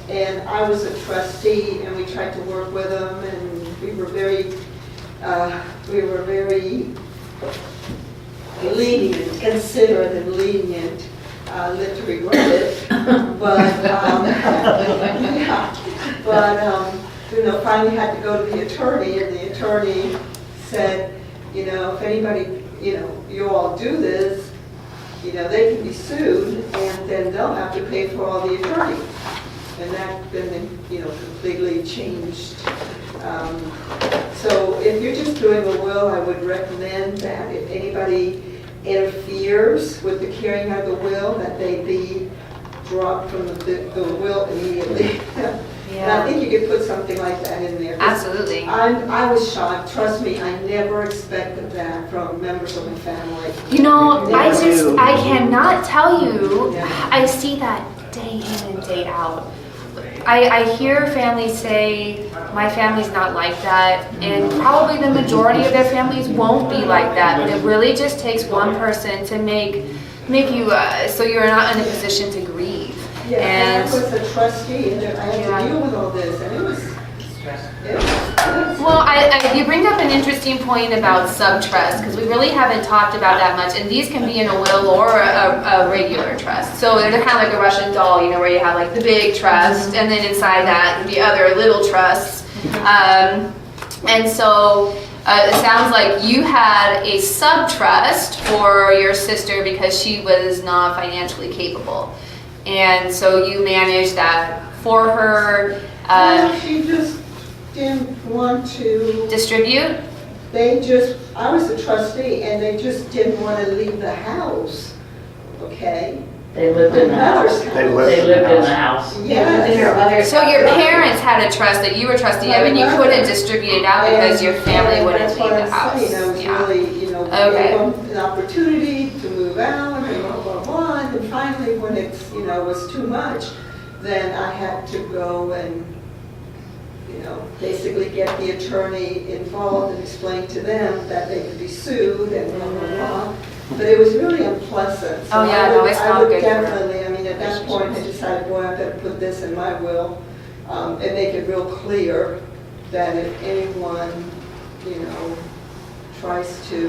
And I was a trustee, and we tried to work with them, and we were very lenient, considerate and lenient. Live to regret it, but finally had to go to the attorney, and the attorney said, if anybody, you all do this, they can be sued, and then they'll have to pay for all the attorney. And that then, completely changed. So if you're just doing a will, I would recommend that if anybody interferes with the carrying out the will, that they be dropped from the will immediately. And I think you could put something like that in there. Absolutely. I was shocked. Trust me, I never expected that from members of my family. I cannot tell you, Yeah. I see that day in and day out. I hear families say, my family's not like that, and probably the majority of their families won't be like that, but it really just takes one person to make you, so you're not in a position to grieve. Yeah, and And I was a trustee, and I had to deal with all this, and it was well, you bring up an interesting point about sub-trust, because we really haven't talked about that much, and these can be in a will or a regular trust. So they're kind of like a Russian doll, where you have like the big trust, and then inside that the other little trusts. And so it sounds like you had a sub-trust for your sister because she was not financially capable. And so you managed that for her. She just didn't want to. Distribute? I was a trustee, and they just didn't want to leave the house, okay? They lived in the house. They They lived in the house. Yes. So your parents had a trust that you were trustee of, and you couldn't distribute it out because your family wouldn't leave the house. That's what I'm saying. I was really, Okay. gave them an opportunity to move out, and blah, blah, blah. And finally, when it, was too much, then I had to go and, basically get the attorney involved and explain to them that they could be sued and blah, blah, blah. But it was really unpleasant. So Oh, yeah, no, it's not good for definitely, at that point, I decided, boy, I've got to put this in my will and make it real clear that if anyone, tries to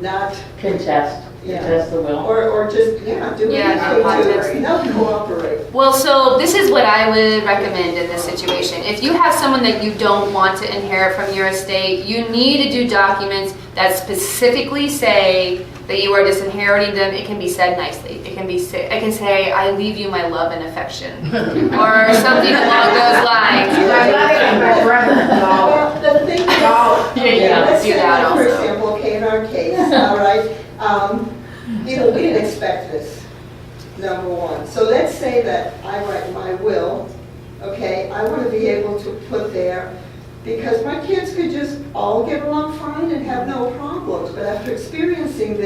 not, Contest the will. or just, do anything not cooperate. Well, so this is what I would recommend in this situation. If you have someone that you don't want to inherit from your estate, you need to do documents that specifically say that you are disinheriting them. It can be said nicely. It can say, I leave you my love and affection, or something along those lines. Well, the thing is, let's do say, that for also. example, in our case, all right, we didn't expect this, number one. So let's say that I write my will, okay, I want to be able to put there, because my kids could just all get along fine and have no problems, but after experiencing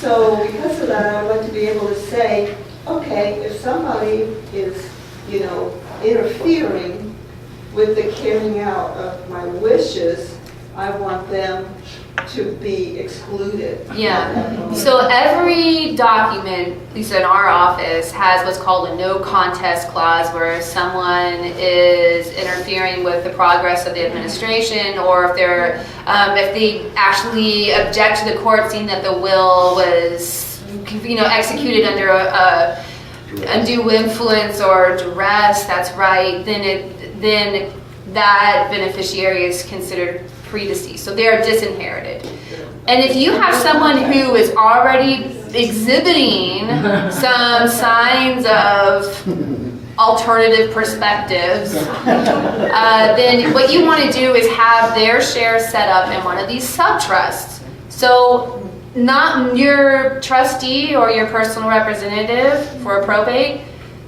So because of that, I would like to be able to say, okay, if somebody is, interfering with the carrying out of my wishes, I want them to be excluded. Yeah. So every document, at least in our office, has what's called a no contest clause, where someone is interfering with the progress of the administration, or if they're, if they actually object to the court seeing that the will was, executed under a undue influence or duress. That's right. Then that beneficiary is considered predeceased, so they are disinherited. And if you have someone who is already exhibiting some signs of alternative perspectives, then what you want to do is have their share set up in one of these sub-trusts. So not your trustee or your personal representative for a probate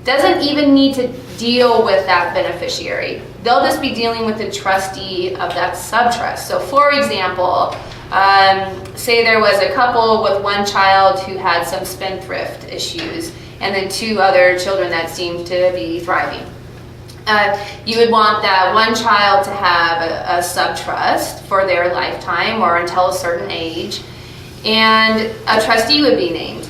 doesn't even need to deal with that beneficiary. They'll just be dealing with the trustee of that subtrust. So for example, say there was a couple with one child who had some spendthrift issues and then 2 other children that seemed to be thriving. You would want that one child to have a subtrust for their lifetime or until a certain age, and a trustee would be named.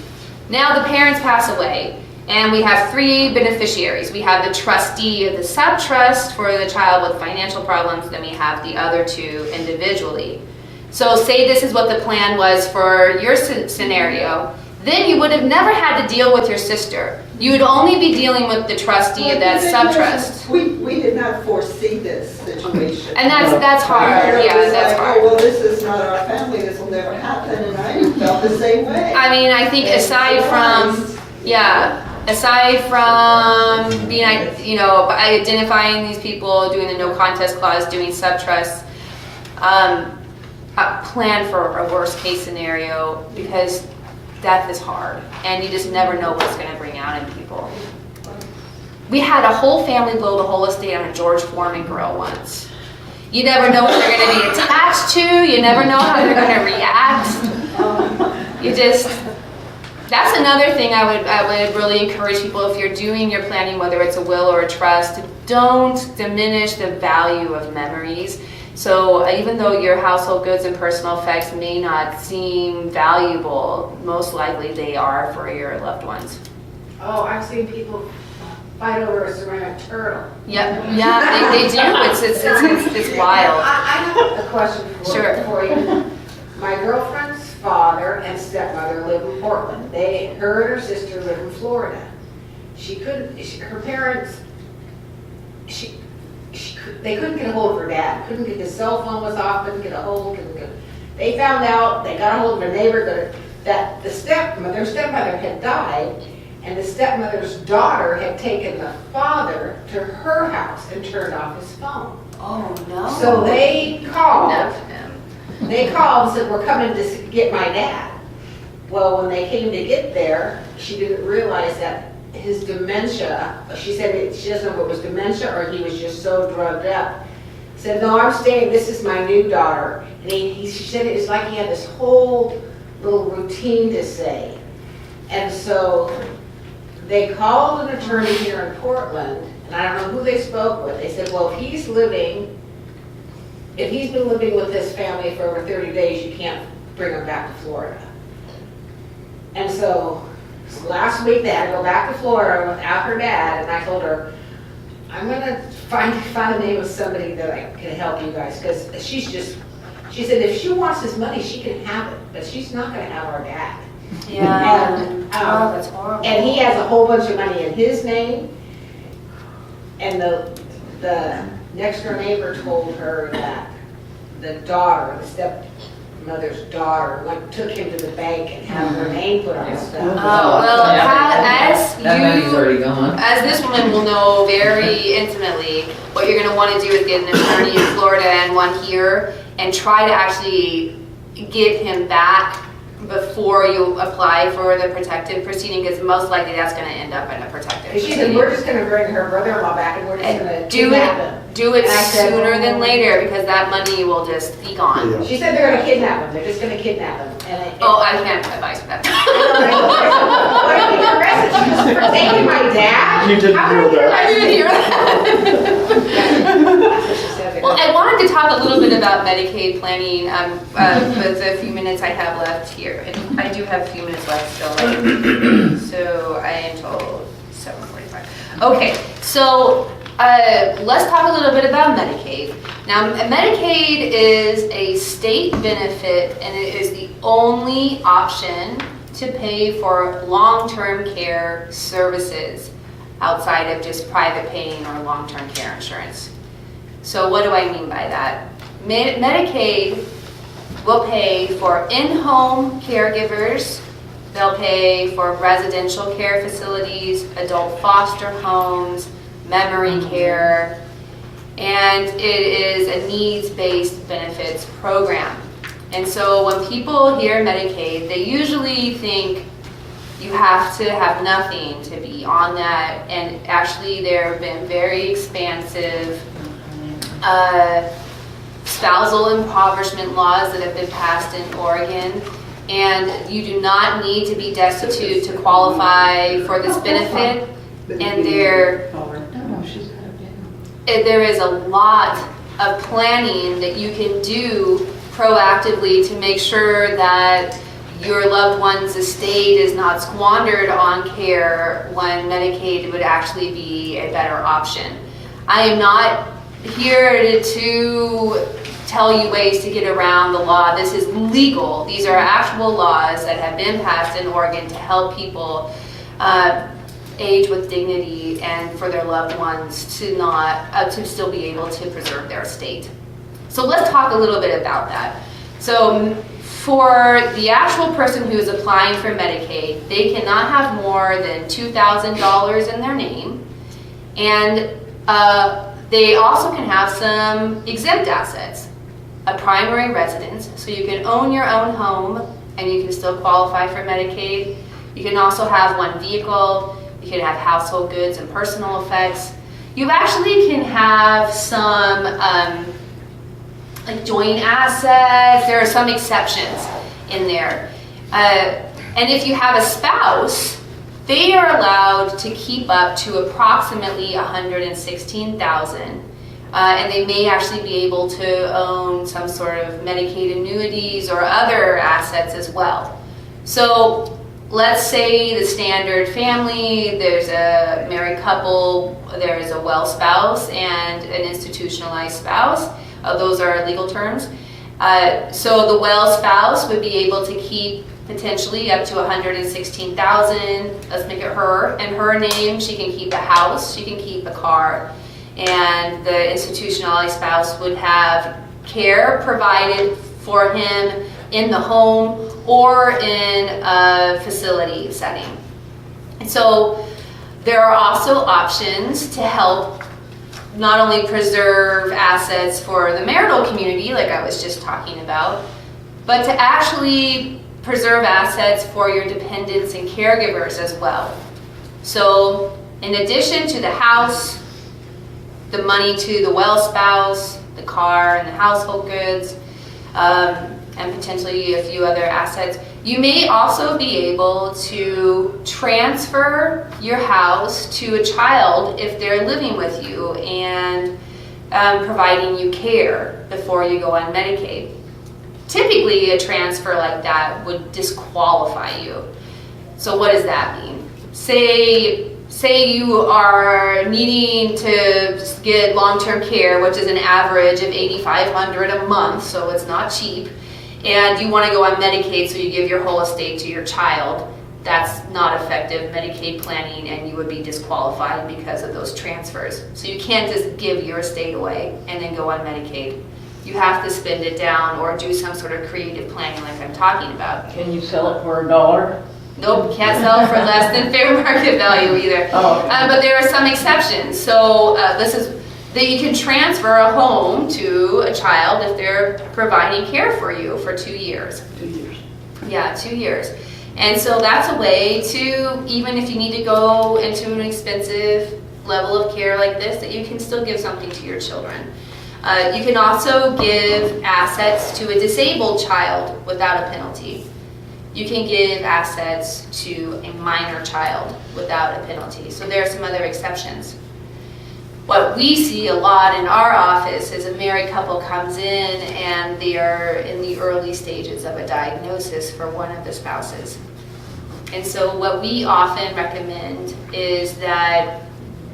Now the parents pass away, and we have 3 beneficiaries. We have the trustee of the subtrust for the child with financial problems, then we have the other 2 individually. So say this is what the plan was for your scenario, then you would have never had to deal with your sister. You would only be dealing with the trustee of that subtrust. We did not foresee this situation. And that's hard. Yeah, that's hard. Oh, well, this is not our family, this will never happen, and I felt the same way. I mean, I think aside from being, identifying these people, doing the no contest clause, doing subtrusts, plan for a worst case scenario, because death is hard and you just never know what's going to bring out in people. We had a whole family blow the whole estate on a George Foreman grill once. You never know what they're going to be attached to, you never know how they're going to react. That's another thing I would really encourage people, if you're doing your planning, whether it's a will or a trust, don't diminish the value of memories. So even though your household goods and personal effects may not seem valuable, most likely they are for your loved ones. Oh, I've seen people fight over a ceramic turtle. Yep, yeah, they do. It's wild. I have a question for you. My girlfriend's father and stepmother live in Portland. Her and her sister live in Florida. Her parents, they couldn't get a hold of her dad. Couldn't get his cell phone was off. Couldn't get a hold. They found out. They got a hold of a neighbor that their stepmother had died, and the stepmother's daughter had taken the father to her house and turned off his phone. Oh no! So they called. No. They called and said, "We're coming to get my dad." Well, when they came to get there, she didn't realize that his dementia, she said she doesn't know if it was dementia or he was just so drugged up. Said, "No, I'm staying, this is my new daughter." And she said it was like he had this whole little routine to say. And so they called an attorney here in Portland, and I don't know who they spoke with. They said, well, if he's been living with this family for over 30 days, you can't bring him back to Florida. And so last week they had to go back to Florida without her dad, and I told her, I'm going to find the name of somebody that I can help you guys, because she said if she wants his money, she can have it, but she's not going to have our dad. Yeah. And, that's horrible. and he has a whole bunch of money in his name, and the next door neighbor told her that the daughter, the stepmother's daughter, took him to the bank and had her name put on stuff. Oh, well, That money's already gone. as this woman will know very intimately, what you're going to want to do is get an attorney in Florida and one here, and try to actually get him back before before you apply for the protective proceeding, because most likely that's gonna end up in a protective And she said, proceeding. we're just gonna bring her brother-in-law back and we're just gonna Do kidnap him. it, do it And I said, sooner than later, because that money will just be gone. Yeah. She said they're gonna kidnap him, they're just gonna kidnap him. Oh, I can't advise for that. What are you arrested? She was for taking my dad? You didn't How hear did you that. I didn't hear that. That's what she said. Well, I wanted to talk a little bit about Medicaid planning with the few minutes I have left here. And I do have a few minutes left still, right? So I am told 7:45. Okay, so let's talk a little bit about Medicaid. Now, Medicaid is a state benefit, and it is the only option to pay for long-term care services outside of just private paying or long-term care insurance. So what do I mean by that? Medicaid will pay for in-home caregivers, they'll pay for residential care facilities, adult foster homes, memory care, and it is a needs-based benefits program. And so when people hear Medicaid, they usually think you have to have nothing to be on that, and actually there have been very expansive spousal impoverishment laws that have been passed in Oregon, and you do not need to be destitute to qualify for this benefit, and there is a lot of planning that you can do proactively to make sure that your loved one's estate is not squandered on care when Medicaid would actually be a better option. I am not here to tell you ways to get around the law. This is legal. These are actual laws that have been passed in Oregon to help people age with dignity and for their loved ones to not to still be able to preserve their estate. So let's talk a little bit about that. So for the actual person who is applying for Medicaid, they cannot have more than $2,000 in their name, and they also can have some exempt assets, a primary residence, so you can own your own home and you can still qualify for Medicaid. You can also have one vehicle, you can have household goods and personal effects. You actually can have some like joint assets. There are some exceptions in there. And if you have a spouse, they are allowed to keep up to approximately $116,000. And they may actually be able to own some sort of Medicaid annuities or other assets as well. So let's say the standard family, there's a married couple, there's a well spouse and an institutionalized spouse. Those are legal terms. So the well spouse would be able to keep potentially up to $116,000. Let's make it her. In her name, she can keep a house, she can keep a car, and the institutionalized spouse would have care provided for him in the home or in a facility setting. And so there are also options to help not only preserve assets for the marital community, like I was just talking about, but to actually preserve assets for your dependents and caregivers as well. So in addition to the house, the money to the well spouse, the car and the household goods, and potentially a few other assets, you may also be able to transfer your house to a child if they're living with you and providing you care before you go on Medicaid. Typically, a transfer like that would disqualify you. So what does that mean? Say you are needing to get long-term care, which is an average of $8,500 a month, so it's not cheap, and you want to go on Medicaid, so you give your whole estate to your child. That's not effective Medicaid planning, and you would be disqualified because of those transfers. So you can't just give your estate away and then go on Medicaid. You have to spend it down or do some sort of creative planning like I'm talking about. Can you sell it for $1? Nope, can't sell for less than fair market value either. Oh, okay. But there are some exceptions. So this is that you can transfer a home to a child if they're providing care for you for 2 years. 2 years. Yeah, 2 years. And so that's a way to, even if you need to go into an expensive level of care like this, that you can still give something to your children. You can also give assets to a disabled child without a penalty. You can give assets to a minor child without a penalty. So there are some other exceptions. What we see a lot in our office is a married couple comes in and they are in the early stages of a diagnosis for one of the spouses. And so what we often recommend is that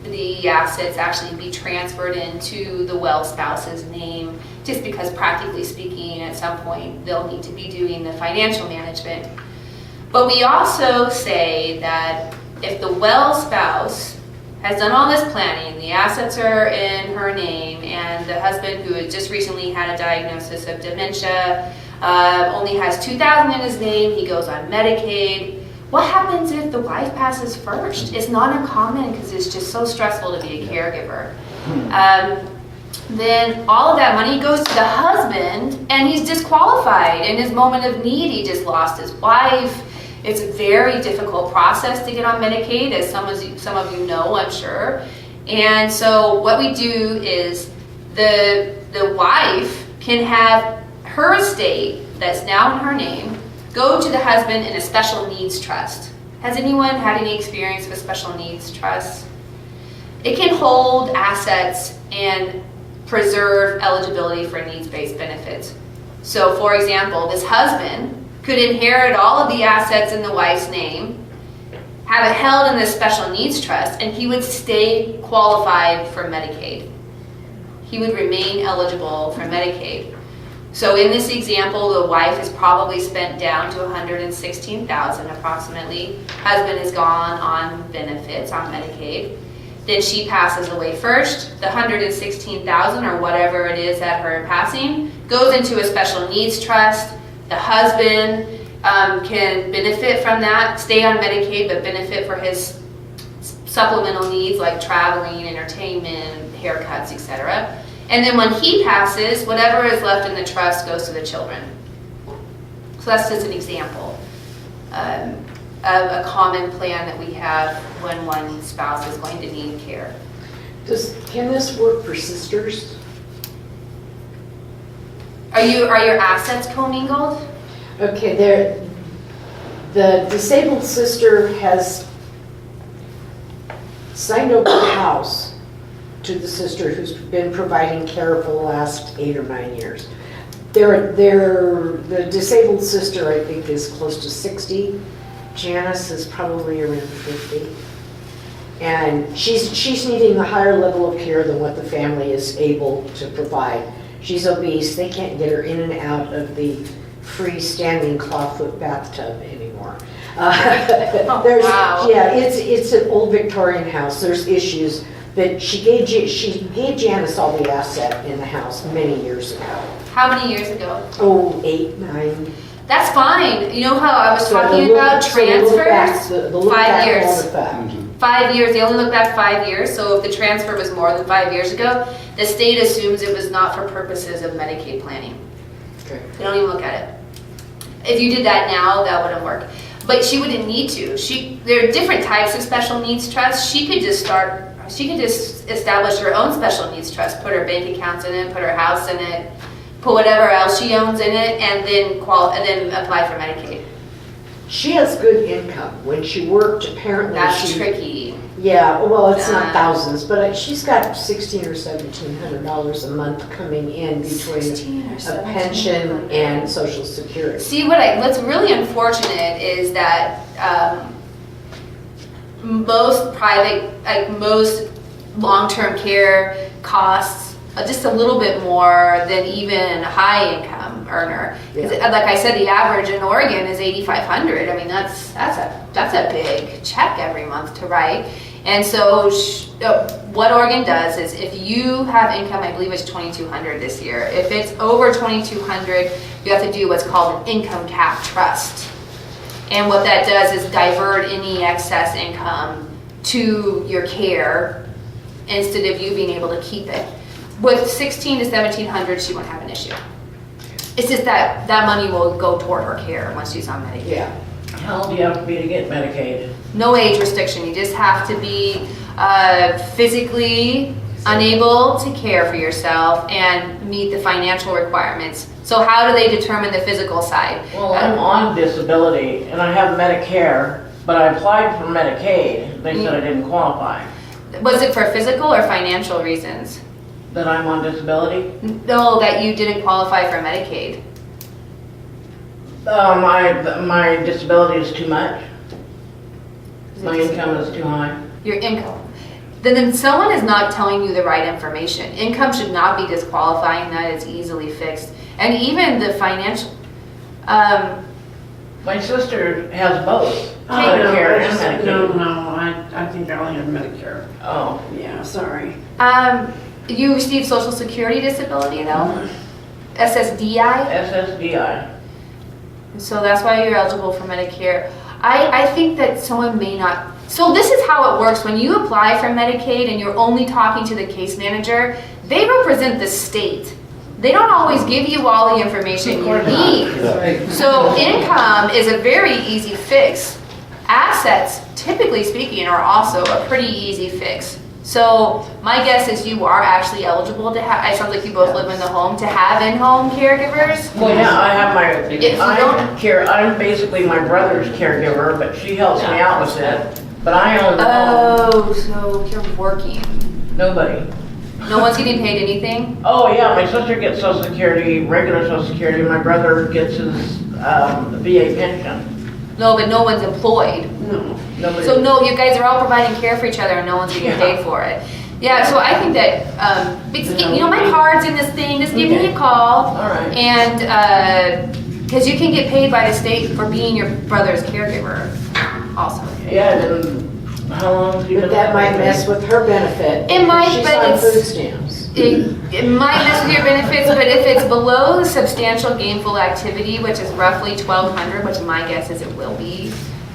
the assets actually be transferred into the well spouse's name, just because practically speaking, at some point, they'll need to be doing the financial management. But we also say that if the well spouse has done all this planning, the assets are in her name, and the husband, who had just recently had a diagnosis of dementia, only has $2,000 in his name, he goes on Medicaid. What happens if the wife passes first? It's not uncommon because it's just so stressful to be a caregiver. Then all of that money goes to the husband, and he's disqualified. In his moment of need, he just lost his wife. It's a very difficult process to get on Medicaid, as some of you know, I'm sure. And so what we do is the wife can have her estate that's now in her name go to the husband in a special needs trust. Has anyone had any experience with special needs trusts? It can hold assets and preserve eligibility for needs-based benefits. So for example, this husband could inherit all of the assets in the wife's name, have it held in this special needs trust, and he would stay qualified for Medicaid. He would remain eligible for Medicaid. So in this example, the wife has probably spent down to $116,000 approximately. Husband has gone on benefits, on Medicaid. Then she passes away first. The $116,000 or whatever it is at her passing goes into a special needs trust. The husband can benefit from that, stay on Medicaid, but benefit for his supplemental needs like traveling, entertainment, haircuts, etc. And then when he passes, whatever is left in the trust goes to the children. So that's just an example of a common plan that we have when one spouse is going to need care. Can this work for sisters? Are your assets commingled? Okay, the disabled sister has signed over the house to the sister who's been providing care for the last 8 or 9 years. The disabled sister, I think, is close to 60. Janice is probably around 50. And she's needing a higher level of care than what the family is able to provide. She's obese. They can't get her in and out of the freestanding clawfoot bathtub anymore. Wow. Yeah, it's an old Victorian house. There's issues. But she gave Janice all the asset in the house many years ago. How many years ago? Oh, 8, 9. That's fine. You know how I was talking about transfers? 5 years. 5 years. They only look back 5 years. So if the transfer was more than 5 years ago, the state assumes it was not for purposes of Medicaid planning. Okay. They don't even look at it. If you did that now, that wouldn't work. But she wouldn't need to. There are different types of special needs trusts. She could just establish her own special needs trust, put her bank accounts in it, put her house in it, put whatever else she owns in it, and then apply for Medicaid. She has good income. When she worked, apparently That's tricky. Yeah, well, it's not thousands, but she's got $1,600 or $1,700 a month coming in between a pension and Social Security. See, what's really unfortunate is that most most long-term care costs just a little bit more than even a high-income earner. Because, like I said, the average in Oregon is $8,500. I mean, that's a big check every month to write. And so, what Oregon does is, if you have income, I believe it's $2,200 this year. If it's over $2,200, you have to do what's called an income cap trust. And what that does is divert any excess income to your care instead of you being able to keep it. With $1,600 to $1,700, she won't have an issue. It's just that that money will go toward her care once she's on Medicaid. Yeah. How old do you have to be to get Medicaid? No age restriction, you just have to be physically unable to care for yourself and meet the financial requirements. So how do they determine the physical side? Well, I'm on disability and I have Medicare, but I applied for Medicaid. They said I didn't qualify. Was it for physical or financial reasons? That I'm on disability? No, that you didn't qualify for Medicaid. My disability is too much. My income is too high. Your income. Then someone is not telling you the right information. Income should not be disqualifying, that is easily fixed. And even the financial, My sister has both Oh, Medicare and no, Medicaid. I think I only have Medicare. Oh, Yeah, sorry. you receive Social Security disability though? SSDI? SSDI. So that's why you're eligible for Medicare. I think that someone may not, so this is how it works. When you apply for Medicaid and you're only talking to the case manager, they represent the state. They don't always give you all the information you need. So income is a very easy fix. Assets, typically speaking, are also a pretty easy fix. So my guess is you are actually eligible to have, it sounds like you both live in the home, to have in-home caregivers. Well, yeah, I have If you don't- I'm basically my brother's caregiver, but she helps me out with it. But I own the home. Oh, so you're working. Nobody. No one's getting paid anything? Oh, yeah, my sister gets Social Security, regular Social Security. My brother gets his VA pension. No, but no one's employed. No. Nobody. So no, you guys are all providing care for each other and no one's getting paid for it. Yeah, so I think that, you know, my card's in this thing, just give me a call. All right. And, because you can get paid by the state for being your brother's caregiver also. Yeah, then how long have you been? But that might mess with her benefit. It might, She's but on it's- food stamps. It might mess with your benefits, but if it's below the substantial gainful activity, which is roughly 1,200, which my guess is it will be,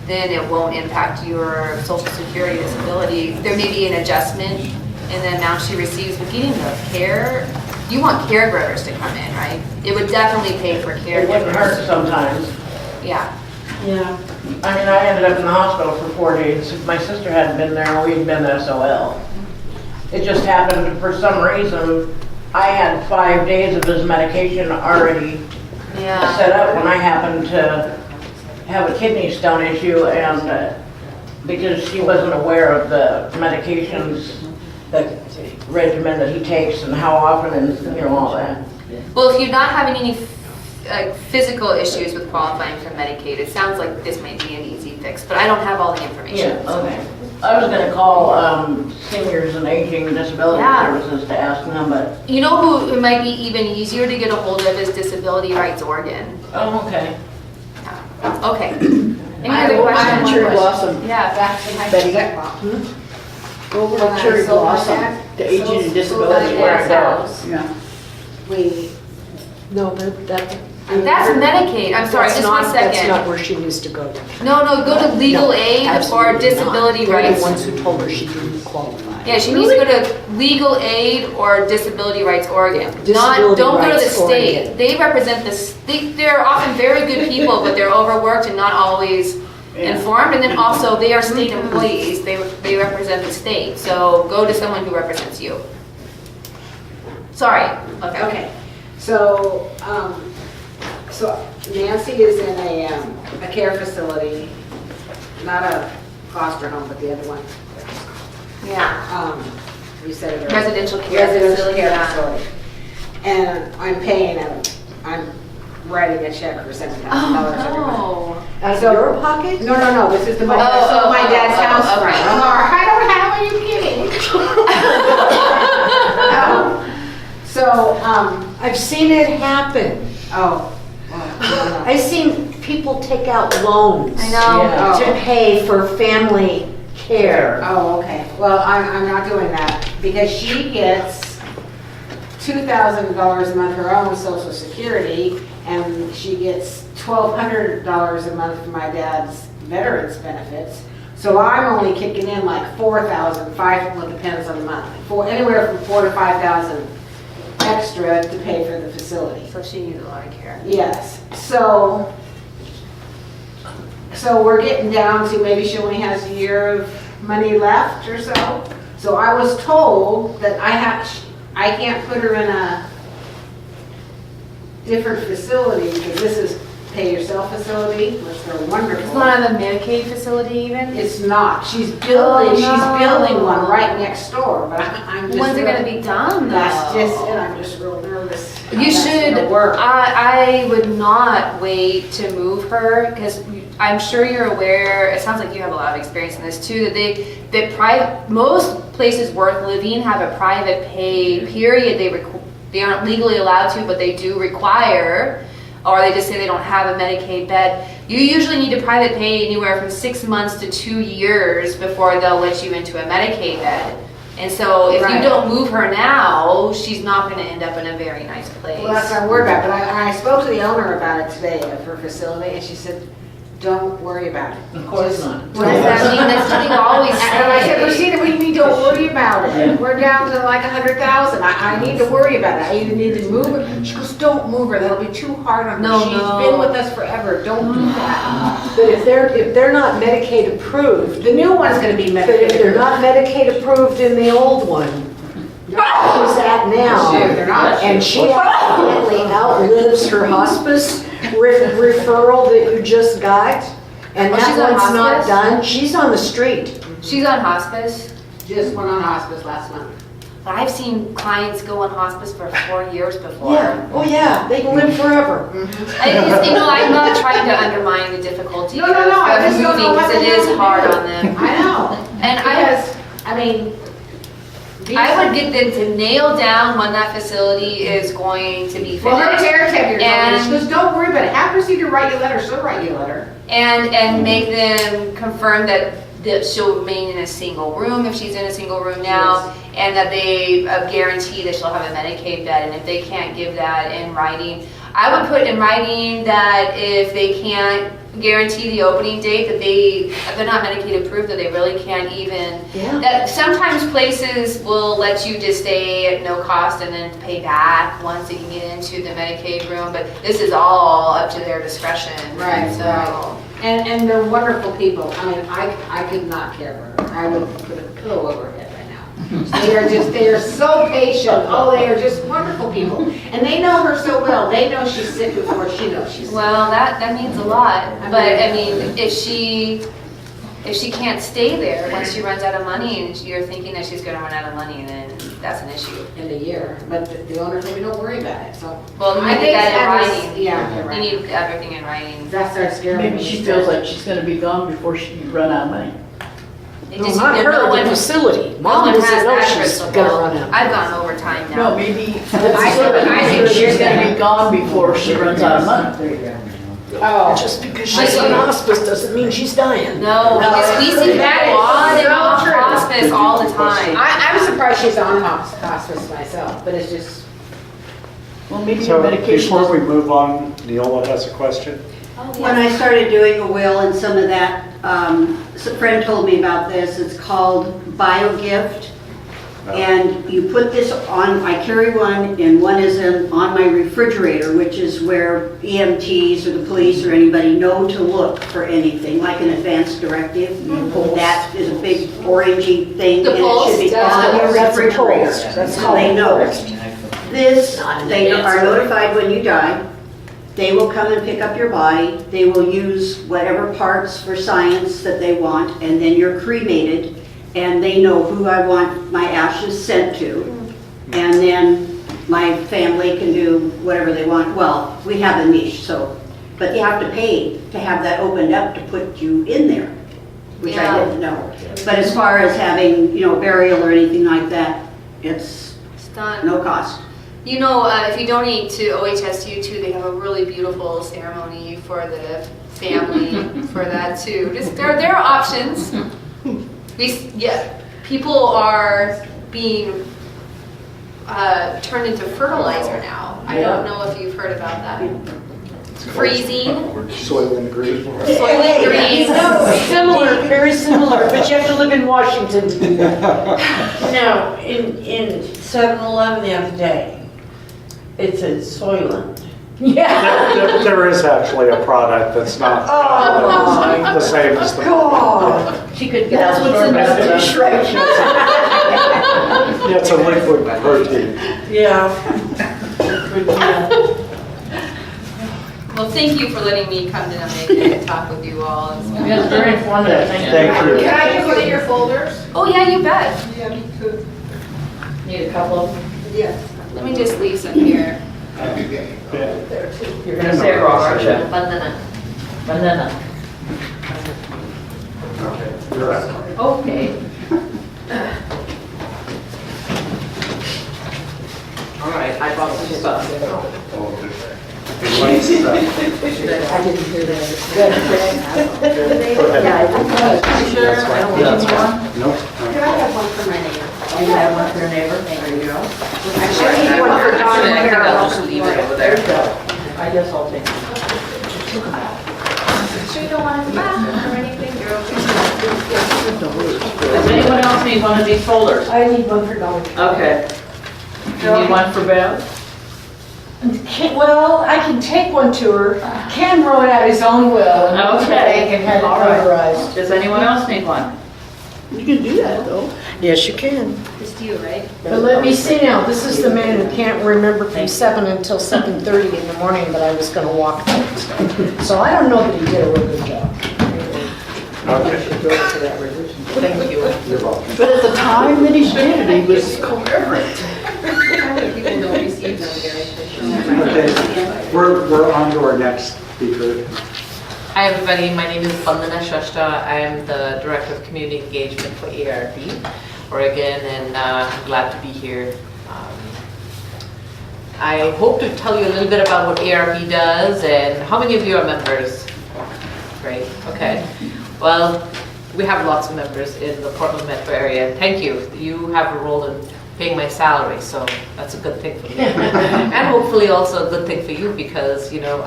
then it won't impact your Social Security disability. There may be an adjustment in the amount she receives, but getting the care, you want caregivers to come in, right? It would definitely pay for It wouldn't hurt caregivers. sometimes. Yeah. Yeah. I mean, I ended up in the hospital for 4 days. If my sister hadn't been there, we'd been SOL. It just happened, for some reason, I had 5 days of his medication already Yeah. set up when I happened to have a kidney stone issue, and because she wasn't aware of the medications, the regimen that he takes and how often and, you know, all that. Well, if you're not having any physical issues with qualifying for Medicaid, it sounds like this might be an easy fix, but I don't have all the information. Yeah, okay. I was gonna call seniors and aging disability Yeah. services to ask them, but, You know who it might be even easier to get a hold of is Disability Rights Oregon. oh, okay. Yeah. Okay. Any I other have one questions? Cherry question. Blossom. Yeah. Back to my Betty. stepmom. Over When at I Cherry sold my Blossom, dad- the aging and sold disability my where I dad's go. house, Yeah. We, No, that. That's Medicaid. I'm sorry, That's just one not- That's second. not where she needs to go. No, go to legal No, aid or absolutely not. disability They're rights. the ones who told her she didn't qualify. Yeah, she needs to go to legal aid or Disability Rights Oregon. Not, Disability don't go to the Rights state. Oregon. They represent the state. They're often very good people, but they're overworked and not always informed. And then also they are state employees. They represent the state. So go to someone who represents you. Sorry. Okay. okay, so, so Nancy is in a care facility, not a foster home, but the other one. Yeah. You said it earlier. Residential care Residential facility, care yeah. facility. And I'm paying them, I'm writing a check for $7,000 every month. Oh, Out of So- your pocket? No, this is the money I sold my dad's house for. okay. I don't have, are you kidding? No. So, I've seen it happen. oh. I've seen people take out loans. I know. Yeah. To pay for family care. Oh, okay. Well, I'm not doing that because she gets $2,000 a month her own Social Security, and she gets $1,200 a month for my dad's veterans benefits. So I'm only kicking in like $4,000, well, it depends on the month, anywhere from $4,000 to $5,000 extra to pay for the facility. So she needs a lot of care. Yes, so we're getting down to maybe she only has a year of money left or so. So I was told that I can't put her in a different facility, because this is pay yourself facility, which they're wonderful. It's not on the Medicaid facility even? It's not. She's building, Oh, she's no. building one right next door, but I'm just. When's it gonna be done though? That's just it. I'm just real nervous. how You that's should, gonna work. I would not wait to move her, because I'm sure you're aware, it sounds like you have a lot of experience in this too, that most places worth living have a private pay period. They aren't legally allowed to, but they do require, or they just say they don't have a Medicaid bed. You usually need to private pay anywhere from 6 months to 2 years before they'll let you into a Medicaid bed. And so if you Right. don't move her now, she's not gonna end up in a very nice place. Well, that's what I'm worried about, but I spoke to the owner about it today of her facility, and she said, don't worry about it. Of course not. What does that mean? That's what they always And I said, say. Rashida, what do you mean don't worry about it? We're down to like 100,000. I need to worry about it. I either need to move her. She goes, don't move her. That'll be too hard on her. No, She's no. been with us forever. Don't do that. But if they're not Medicaid approved, The new one's gonna be but if they're Medicaid. not Medicaid approved in the old one, who's at now? Shoot, they're not. And she accidentally outlives her hospice referral that you just got, and Oh, that she's on one's not hospice? done, she's on the street. She's on hospice. Just went on hospice last month. But I've seen clients go on hospice for 4 years before. Yeah, oh yeah, they can live forever. I'm not trying to undermine the difficulty No, no, no, I of just don't know moving, what because it the hell is to hard do. on them. I know. And Because, I mean. I would get them to nail down when that facility is going to be Well, her finished. caretaker told me, And- she goes, don't worry about it. Have her see to write you a letter. She'll write you a letter. And make them confirm that she'll remain in a single room if she's in a single room now, and that they guarantee that she'll have a Medicaid bed. And if they can't give that in writing, I would put in writing that if they can't guarantee the opening date, that if they're not Medicaid approved, that they really can't even. Yeah. That sometimes places will let you just stay at no cost and then pay back once that you get into the Medicaid room, but this is all up to their discretion. Right, So. right. And they're wonderful people. I mean, I could not care for her. I would put a pillow over her head right now. They are so patient. Oh, they are just wonderful people. And they know her so well. They know she's sick before she knows she's sick. Well, that means a lot, but I mean, if she can't stay there once she runs out of money, and you're thinking that she's gonna run out of money, then that's an issue. In a year, but the owner told me, don't worry about it, so. Well, you I need think that in that was- writing. Yeah, you're You right. need everything in writing. That starts scaring me. Maybe she feels like she's gonna be gone before she run out of money. It No, just- not no her, one- the facility. no Mom one doesn't has know that she's crystal gonna ball. run out. I've gone over time now. No, maybe I think she's gonna be gone before she runs out of money. Oh. Just because she's in hospice doesn't mean she's dying. No, because we see That people is on and so off true. hospice all the time. I'm surprised she's on hospice myself, but it's just. Well, maybe So the medication. before we move on, Neola has a question. When I started doing a will and some of that, a friend told me about this, it's called BioGift. And you put this on, I carry one, and one is on my refrigerator, which is where EMTs or the police or anybody know to look for anything, like an advance directive. That is a big orangey thing, The and it pulse? should be That's on your That's a refrigerator. pulse. That's So called they a know. pulse. This, Not an they advance are directive. notified when you die. They will come and pick up your body. They will use whatever parts for science that they want, and then you're cremated, and they know who I want my ashes sent to. And then my family can do whatever they want. Well, we have a niche, so, but you have to pay to have that opened up to put you in there, which I Yeah. didn't know. But as far as having, burial or anything like that, it's It's done. no cost. You know, if you donate to OHSU too, they have a really beautiful ceremony for the family for that too. Just there are options. People are being turned into fertilizer now. I don't know if you've heard about that. Freezing, Soylent Green. soylent green. Similar, very similar, but you have to live in Washington to do that. No, in 7-Eleven the other day, It's in Soylent. Yeah. There is actually a product that's not Oh, the same as the. God. She could get That's out what's in of the dish right Yeah, it's a liquid protein. Yeah. Well, thank you for letting me come to Nameka and talk with you all. It's very informative, thank you. Thank you. Can I use one of your folders? Oh, yeah, you bet. Yeah, me too. Need a couple of them? Yes. Let me just leave some here. You're gonna say it wrong, aren't you? Bandana. Banana. You're right. Okay. All right, I brought some stuff. I didn't hear that. Yeah, You sure? I don't want you one? Nope. Could I have one for my neighbor? You can have one for your neighbor? There you go. Actually, I need one for Don I think I'll just Harrell. leave it over There there. you go. I guess I'll take it. Sure you don't want it to bath or anything? You're okay. Does anyone else need one of these folders? I need one for Dollar Tree. Okay. You need one for Bev? Well, I can take one to her. Ken wrote out his own will. and Okay. and had it All right. notarized. Does anyone else need one? You can do that, though. Yes, you can. Just you, right? But let me see now, this is the man who can't remember from 7 until 7:30 in the morning that I was gonna walk out. So I don't know that he did a real good job. Thank you. You're welcome. But at the time that he did it, he was coherent. How many people don't receive them, Gary? Okay, we're on to our next speaker. Hi everybody, my name is Bandana Shashta. I am the Director of Community Engagement for ARP Oregon, and I'm glad to be here. I hope to tell you a little bit about what ARP does and how many of you are members? Great, okay. Well, we have lots of members in the Portland metro area. Thank you. You have a role in paying my salary, so that's a good thing for me. And hopefully also a good thing for you because, you know,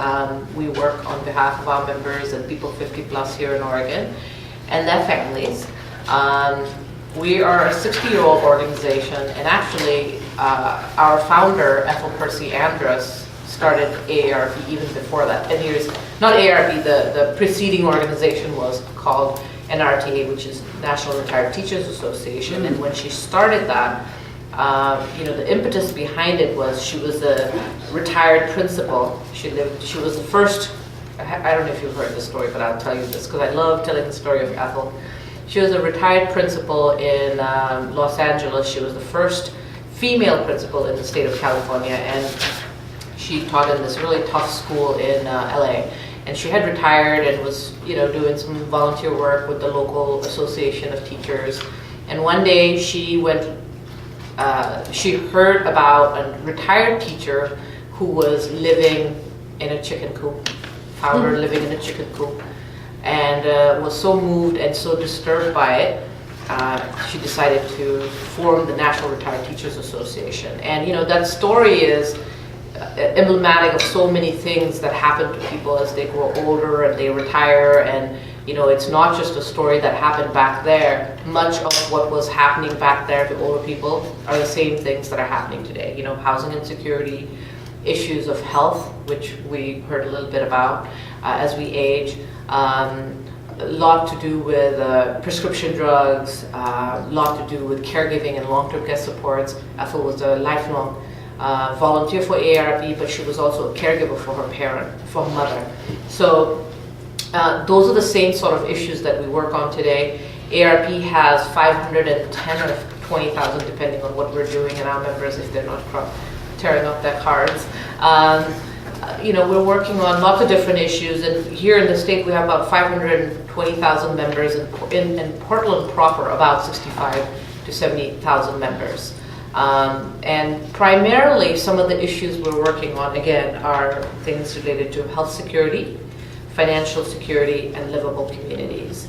we work on behalf of our members and people 50 plus here in Oregon and their families. We are a 60-year-old organization, and actually our founder, Ethel Percy Andrus, started AARP even before that, 10 years, not AARP, the preceding organization was called NRTA, which is National Retired Teachers Association, and when she started that, you know, the impetus behind it was she was a retired principal. She was the first, I don't know if you've heard this story, but I'll tell you this because I love telling the story of Ethel. She was a retired principal in Los Angeles. She was the first female principal in the state of California, and she taught in this really tough school in LA. And she had retired and was, you know, doing some volunteer work with the local association of teachers. And one day she went, she heard about a retired teacher who was living in a chicken coop, found her living in a chicken coop, and was so moved and so disturbed by it, she decided to form the National Retired Teachers Association. And you know, that story is emblematic of so many things that happen to people as they grow older and they retire. And you know, it's not just a story that happened back there. Much of what was happening back there to older people are the same things that are happening today. You know, housing insecurity, issues of health, which we heard a little bit about as we age. A lot to do with prescription drugs, a lot to do with caregiving and long-term care supports. Ethel was a lifelong volunteer for AARP, but she was also a caregiver for her parent, for her mother. So those are the same sort of issues that we work on today. AARP has 510 or 20,000, depending on what we're doing, and our members, if they're not tearing up their cards. You know, we're working on lots of different issues, and here in the state we have about 520,000 members, in Portland proper about 65 to 70,000 members. And primarily some of the issues we're working on, again, are things related to health security, financial security, and livable communities.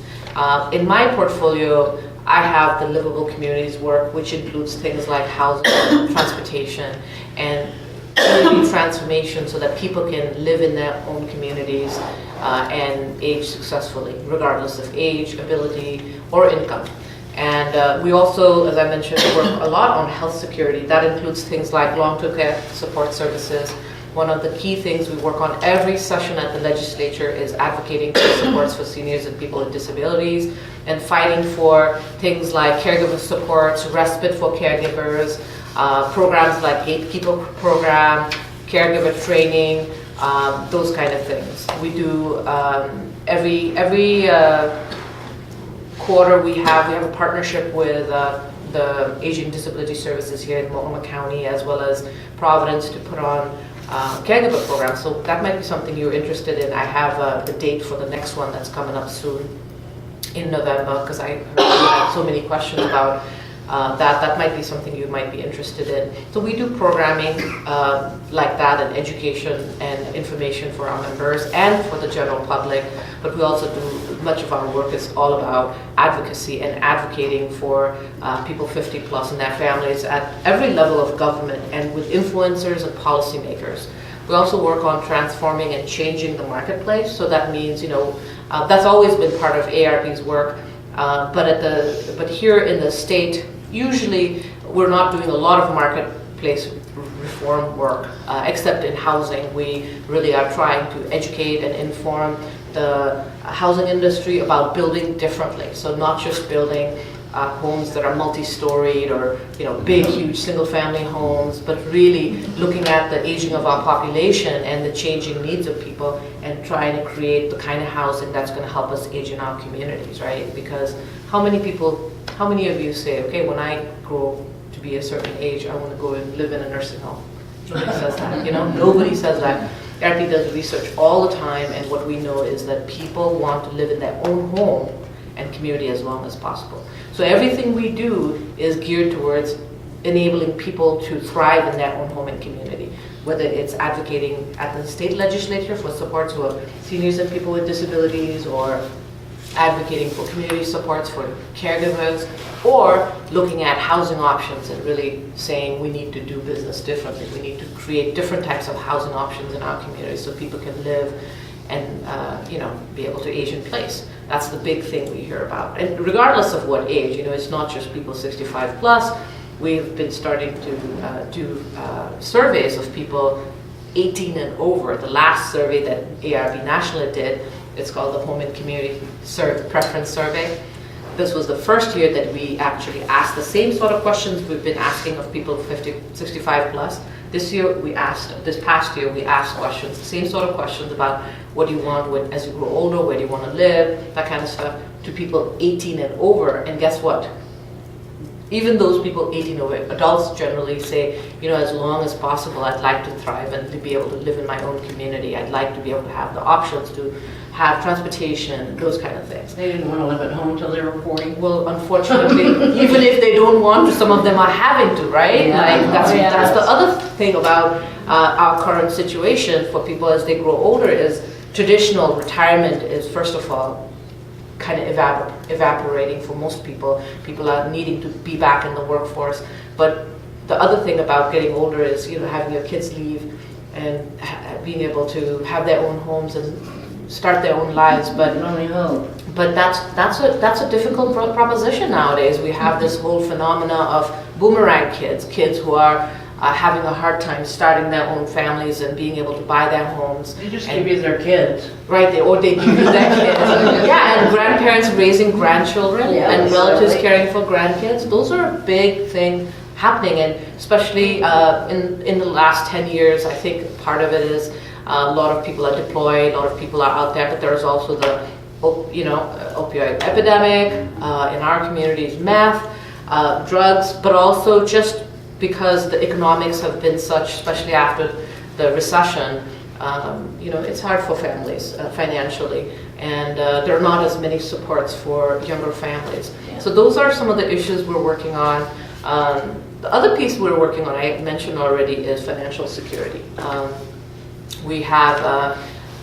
In my portfolio, I have the livable communities work, which includes things like housing, transportation, and community transformation so that people can live in their own communities and age successfully, regardless of age, ability, or income. And we also, as I mentioned, work a lot on health security. That includes things like long-term care support services. One of the key things we work on every session at the legislature is advocating for supports for seniors and people with disabilities, and fighting for things like caregiver supports, respite for caregivers, programs like Gatekeeper program, caregiver training, those kind of things. We do every quarter we have a partnership with the Asian Disability Services here in Multnomah County, as well as Providence, to put on caregiver programs. So that might be something you're interested in. I have the date for the next one that's coming up soon in November, because I heard you had so many questions about that. That might be something you might be interested in. So we do programming like that, and education and information for our members and for the general public. But we also do, much of our work is all about advocacy and advocating for people 50 plus and their families at every level of government, and with influencers and policymakers. We also work on transforming and changing the marketplace. So that means, that's always been part of ARB's work. But here in the state, usually we're not doing a lot of marketplace reform work, except in housing. We really are trying to educate and inform the housing industry about building differently. So not just building homes that are multi-storied or big, huge single-family homes, but really looking at the aging of our population and the changing needs of people, and trying to create the kind of housing that's going to help us age in our communities, right? Because how many of you say, okay, when I grow to be a certain age, I want to go and live in a nursing home? Nobody says that, Nobody says that. RP does research all the time, and what we know is that people want to live in their own home and community as long as possible. So everything we do is geared towards enabling people to thrive in their own home and community, whether it's advocating at the state legislature for supports for seniors and people with disabilities, or advocating for community supports for caregivers, or looking at housing options and really saying we need to do business differently. We need to create different types of housing options in our community so people can live and be able to age in place. That's the big thing we hear about. And regardless of what age, it's not just people 65 plus. We've been starting to do surveys of people 18 and over. The last survey that ARB National did, it's called the Home and Community Preference Survey. This was the first year that we actually asked the same sort of questions we've been asking of people 65 plus. This past year, we asked questions, the same sort of questions about what do you want as you grow older, where do you want to live, that kind of stuff, to people 18 and over. And guess what? Even those people 18 over, adults generally say, as long as possible, I'd like to thrive and to be able to live in my own community. I'd like to be able to have the options to have transportation, those kind of things. They didn't want to live at home until they were 40. Well, unfortunately, even if they don't want to, some of them are having to, right? Yeah. That's the other thing about our current situation for people as they grow older is traditional retirement is, first of all, kind of evaporating for most people. People are needing to be back in the workforce. But the other thing about getting older is, having your kids leave and being able to have their own homes and start their own lives. But that's a difficult proposition nowadays. We have this whole phenomena of boomerang kids who are having a hard time starting their own families and being able to buy their homes. They just give you their kids. Right, or they give you their kids. Yeah, and grandparents raising grandchildren, and relatives caring for grandkids. Those are a big thing happening, and especially in the last 10 years, I think part of it is a lot of people are deployed, a lot of people are out there, but there's also the opioid epidemic in our communities, meth, drugs, but also just because the economics have been such, especially after the recession, it's hard for families financially, and there are not as many supports for younger families. Yeah. So those are some of the issues we're working on. The other piece we're working on, I mentioned already, is financial security. We have,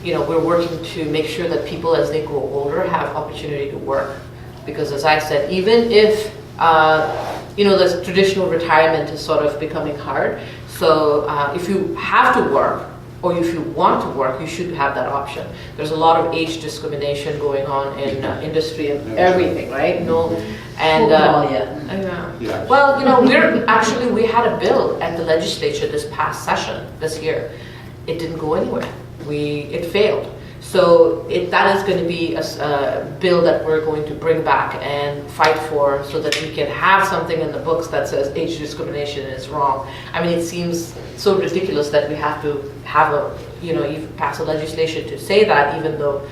we're working to make sure that people as they grow older have opportunity to work. Because as I said, even if the traditional retirement is sort of becoming hard. So if you have to work, or if you want to work, you should have that option. There's a lot of age discrimination going on in industry and everything, right? No, and Yeah. well, we had a bill at the legislature this past session, this year. It didn't go anywhere. It failed. So that is going to be a bill that we're going to bring back and fight for so that we can have something in the books that says age discrimination is wrong. I mean, it seems so ridiculous that we have to have you pass a legislation to say that, even though,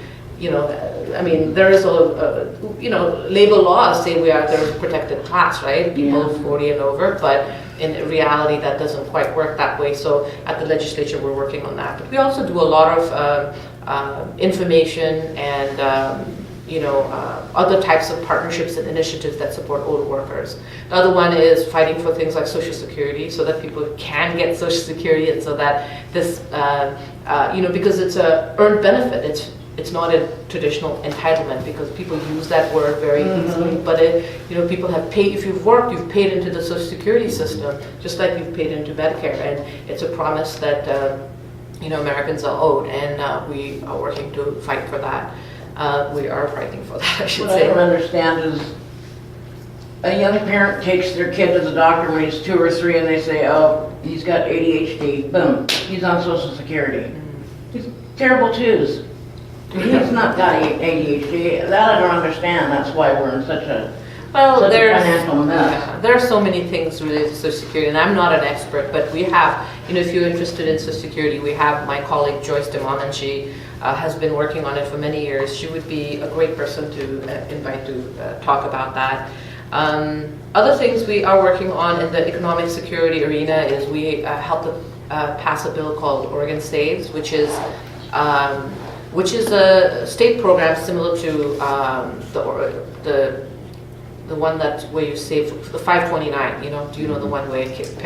I mean, there is labor laws say there's a protected class, right? People 40 and over, but in reality, that doesn't quite work that way. So at the legislature, we're working on that. But we also do a lot of information and other types of partnerships and initiatives that support older workers. The other one is fighting for things like Social Security, so that people can get Social Security, and so that this, because it's a earned benefit. It's not a traditional entitlement, because people use that word very easily. But people have paid. If you've worked, you've paid into the Social Security system, just like you've paid into Medicare, and it's a promise that Americans are owed, and we are working to fight for that. We are fighting for that, I should What I say. don't understand is a young parent takes their kid to the doctor when he's 2 or 3 and they say, oh, he's got ADHD. Boom, he's on Social Security. He's terrible twos. He's not got ADHD. That I don't understand. That's why we're in such a financial mess. Yeah, there are so many things related to Social Security, and I'm not an expert, but we have, if you're interested in Social Security, we have my colleague Joyce DeMon, and she has been working on it for many years. She would be a great person to invite to talk about that. Other things we are working on in the economic security arena is we helped to pass a bill called Oregon Saves, which is a state program similar to the one where you save the 529. Do you know the one where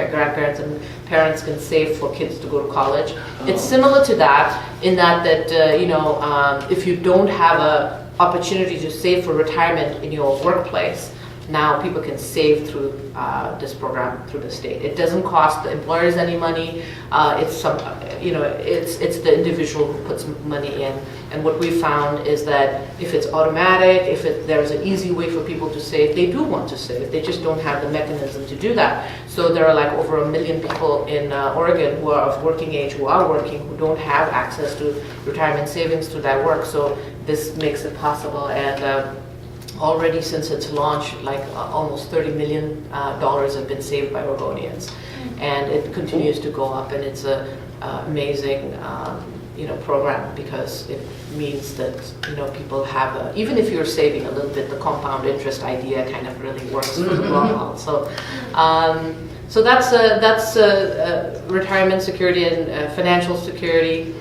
grandparents and parents can save for kids to go to college? It's similar to that in that if you don't have a opportunity to save for retirement in your workplace, now people can save through this program through the state. It doesn't cost the employers any money. It's the individual who puts money in. And what we found is that if it's automatic, there's an easy way for people to save, they do want to save. They just don't have the mechanism to do that. So there are like over 1 million people in Oregon who are of working age, who are working, who don't have access to retirement savings through that work. So this makes it possible. And already since its launch, almost $30 million have been saved by Oregonians. And it continues to go up, and it's an amazing program, because it means that people have even if you're saving a little bit, the compound interest idea kind of really works for the long haul. So that's retirement security and financial security.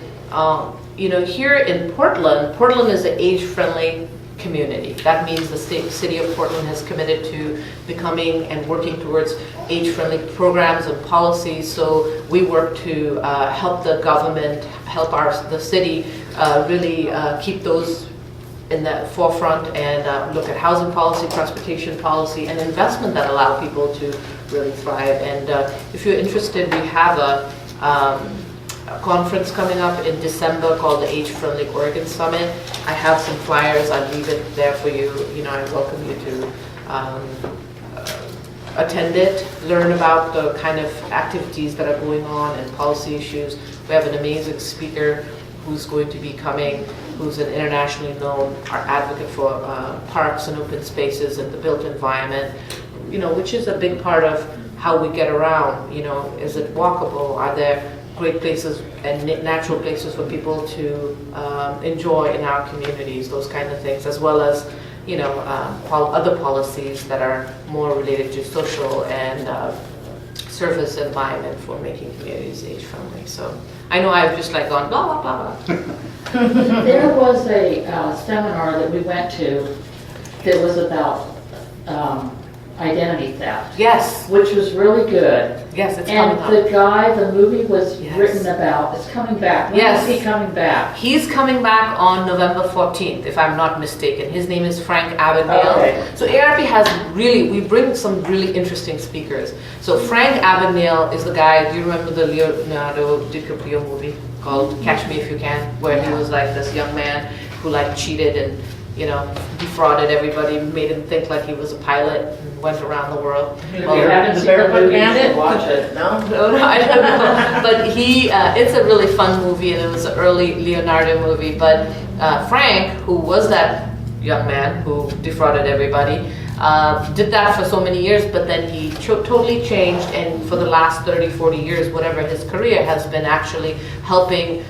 Here in Portland is an age-friendly community. That means the city of Portland has committed to becoming and working towards age-friendly programs and policies. So we work to help the government, help the city really keep those in the forefront, and look at housing policy, transportation policy, and investment that allow people to really thrive. And if you're interested, we have a conference coming up in December called the Age-Friendly Oregon Summit. I have some flyers. I'll leave it there for you. I welcome you to attend it, learn about the kind of activities that are going on and policy issues. We have an amazing speaker who's going to be coming, who's an internationally known advocate for parks and open spaces and the built environment, which is a big part of how we get around. Is it walkable? Are there great places and natural places for people to enjoy in our communities, those kind of things, as well as other policies that are more related to social and service environment for making communities age-friendly. So I know I've just gone blah, blah, blah. There was a seminar that we went to that was about identity theft. Yes. Which was really good. Yes, it's coming up. And the movie was written about, it's coming back. When is he coming back? He's coming back on November 14th, if I'm not mistaken. His name is Frank Abagnale. Okay. So ARP has we bring some really interesting speakers. So Frank Abagnale is the guy, do you remember the Leonardo DiCaprio movie? called Catch Me If You Can, where he was like this young man who like cheated and, you know, defrauded everybody, made him think like he was a pilot and went around the world. If you haven't seen the movie, you should watch it, no? No, I don't know. But it's a really fun movie, and it was an early Leonardo movie. But Frank, who was that young man who defrauded everybody, did that for so many years, but then he totally changed, and for the last 30, 40 years, whatever his career has been, actually helping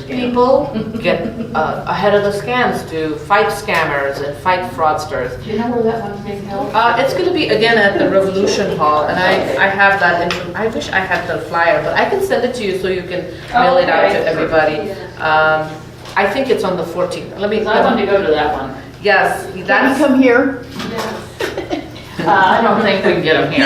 people get ahead of the scams, to fight scammers and fight fraudsters. Do you know where that one's being held? It's going to be again at the Revolution Hall, and I have that. I wish I had the flyer, but I can send it to you so you can mail it out to everybody. I think it's on the 14th. I want to go to that one. Yes, Can you that's. come here? I don't think we can get them here.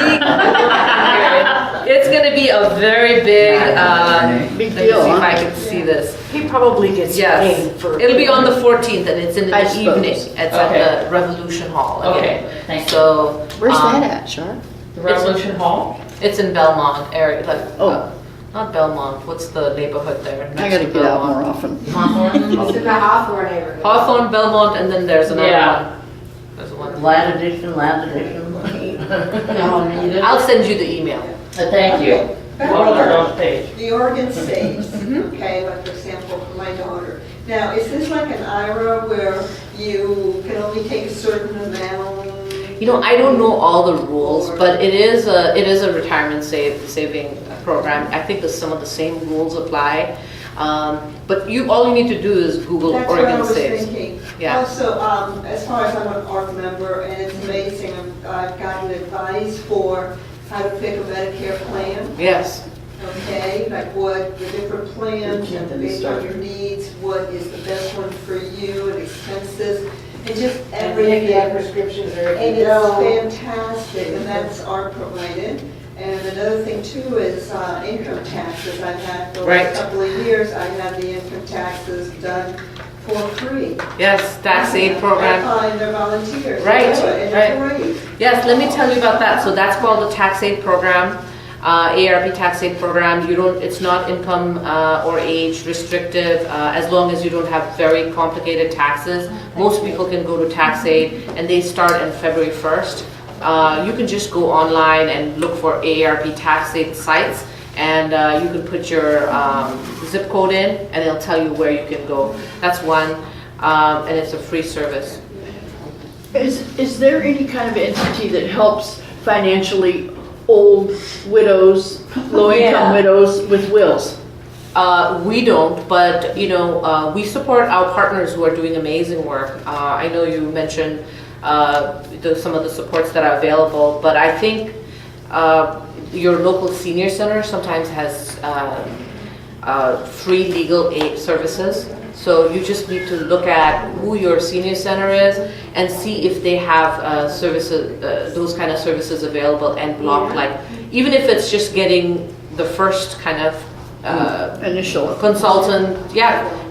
It's going to be a very big. Big let me deal, see if huh? I can see this. He probably gets Yes, paid for. it'll be on the 14th, and it's in I the suppose. evening. It's Okay. at the Revolution Hall. Again. Okay, thank you. So. Where's that at, Char? The Revolution Hall? It's in Belmont area, like. Oh. Not Belmont. What's the neighborhood there? I gotta get out more often. It's in the Hawthorne neighborhood. Hawthorne, Belmont, and then there's another Yeah. one. There's one. Lad edition, lad edition. I'll send you the email. Thank you. What are those pages? The Oregon States, okay, like for example, for my daughter. Now, is this like an IRA where you can only take a certain amount? You know, I don't know all the rules, but it is a retirement saving program. I think that some of the same rules apply. But all you need to do is Google That's what I Oregon was Saves. thinking. Yeah. Also, as far as I'm an ARC member, and it's amazing, I've gotten advice for how to pick a Medicare plan, Yes. okay? Like what the different plans, and based on your needs, what is the best one for you, and expenses, and just everything. prescriptions are. And it's fantastic, and that's ARC provided. And another thing too is income taxes. I've had for the Right. last couple of years, I have the income taxes done for free. Yes, tax aid program. I find they're volunteers. They Right, do it, and right. it's great. Yes, let me tell you about that. So that's called the tax aid program, ARP tax aid program. It's not income or age restrictive, as long as you don't have very complicated taxes. Most people can go to tax aid, and they start on February 1st. You can just go online and look for AARP tax aid sites, and you can put your zip code in, and it'll tell you where you can go. That's one, and it's a free service. Is there any kind of entity that helps financially old widows, low-income widows with wills? We don't, but we support our partners who are doing amazing work. I know you mentioned some of the supports that are available, but I think your local senior center sometimes has free legal aid services. So you just need to look at who your senior center is and see if they have services, those kind of services available, and block, like, even if it's just getting the first kind of Initial. consultant,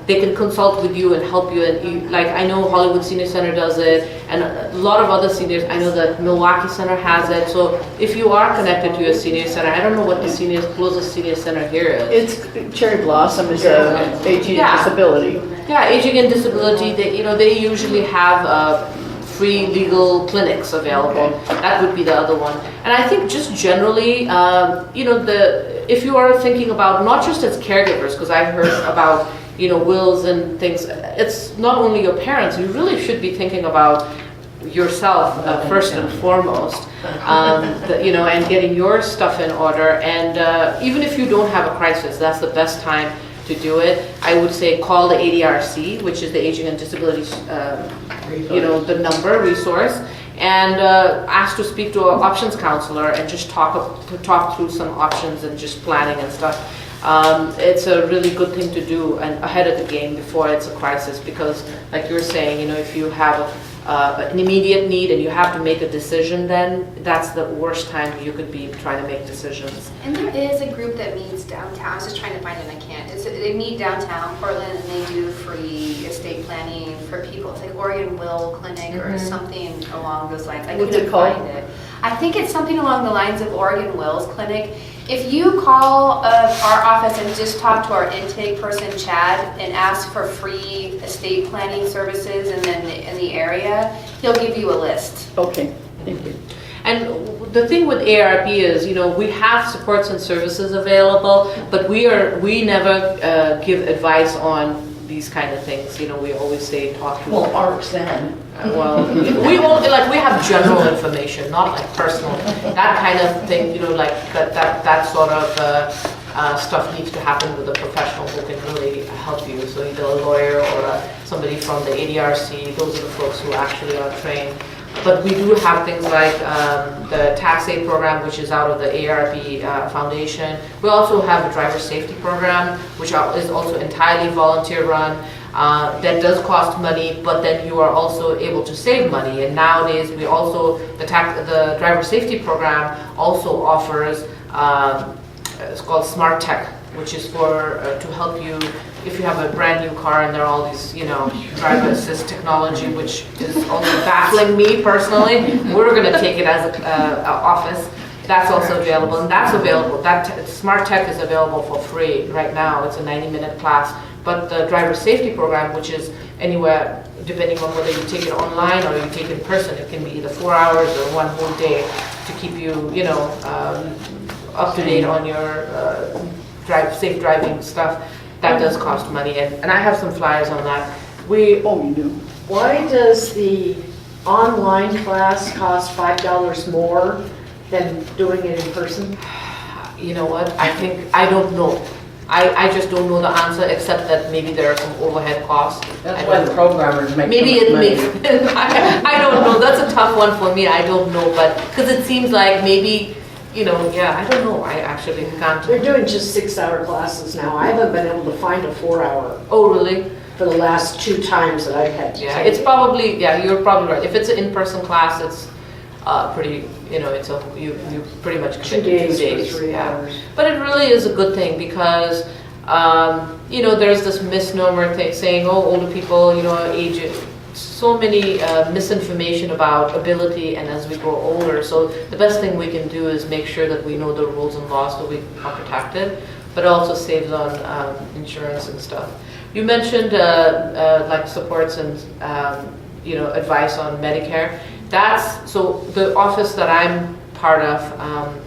they can consult with you and help you. And like, I know Hollywood Senior Center does it, and a lot of other seniors. I know that Milwaukee Center has it. So if you are connected to your senior center, I don't know what the closest senior center here is. It's Cherry Blossom is a aging and disability. Yeah, aging and disability. They usually have free legal clinics available. That would be the other one. And I think just generally, if you are thinking about not just as caregivers, because I've heard about wills and things. It's not only your parents. You really should be thinking about yourself first and foremost, and getting your stuff in order. And even if you don't have a crisis, that's the best time to do it. I would say call the ADRC, which is the Aging and Disabilities, the number resource, and ask to speak to an options counselor and just talk through some options and just planning and stuff. It's a really good thing to do and ahead of the game before it's a crisis, because like you were saying, if you have an immediate need and you have to make a decision, then that's the worst time you could be trying to make decisions. And there is a group that meets downtown. I was just trying to find it and I can't. They meet downtown Portland, and they do free estate planning for people. It's like Oregon Will Clinic or something along those lines. I What's couldn't it called? find it. I think it's something along the lines of Oregon Wills Clinic. If you call our office and just talk to our intake person, Chad, and ask for free estate planning services in the area, he'll give you a list. Okay, thank you. And the thing with ARP is, we have supports and services available, but we never give advice on these kind of things. We always say talk to. Well, ARC's then. Well, we won't, we have general information, not like personal. That kind of thing, like that sort of stuff needs to happen with a professional who can really help you. So either a lawyer or somebody from the ADRC. Those are the folks who actually are trained. But we do have things like the tax aid program, which is out of the ARP Foundation. We also have a driver safety program, which is also entirely volunteer run. That does cost money, but then you are also able to save money. And nowadays, we also the driver safety program also offers it's called Smart Tech, which is for to help you if you have a brand new car and there are all these driver assist technology, which is also baffling me personally. We're going to take it as an office. That's also available, and that's available. That Smart Tech is available for free right now. It's a 90-minute class. But the driver safety program, which is anywhere, depending on whether you take it online or you take it in person, it can be either 4 hours or one whole day to keep you, up to date on your safe driving stuff. That does cost money, and I have some flyers on that. You do? Why does the online class cost $5 more than doing it in person? You know what? I don't know. I just don't know the answer, except that maybe there are some overhead costs. That's why the programmers make maybe so much it money. makes. I don't know. That's a tough one for me. I don't know, but because it seems like maybe. I don't know. I actually can't. They're doing just 6-hour classes now. I haven't been able to find a 4-hour Oh, really? for the last 2 times that I've had to Yeah, take it's it. probably, you're probably right. If it's an in-person class, it's pretty, you pretty much commit 2 to days for 3 yeah. hours. But it really is a good thing because, there's this misnomer saying, older people, age, so many misinformation about ability and as we grow older. So the best thing we can do is make sure that we know the rules and laws so we are protected, but also saves on insurance and stuff. You mentioned like supports and advice on Medicare. So the office that I'm part of,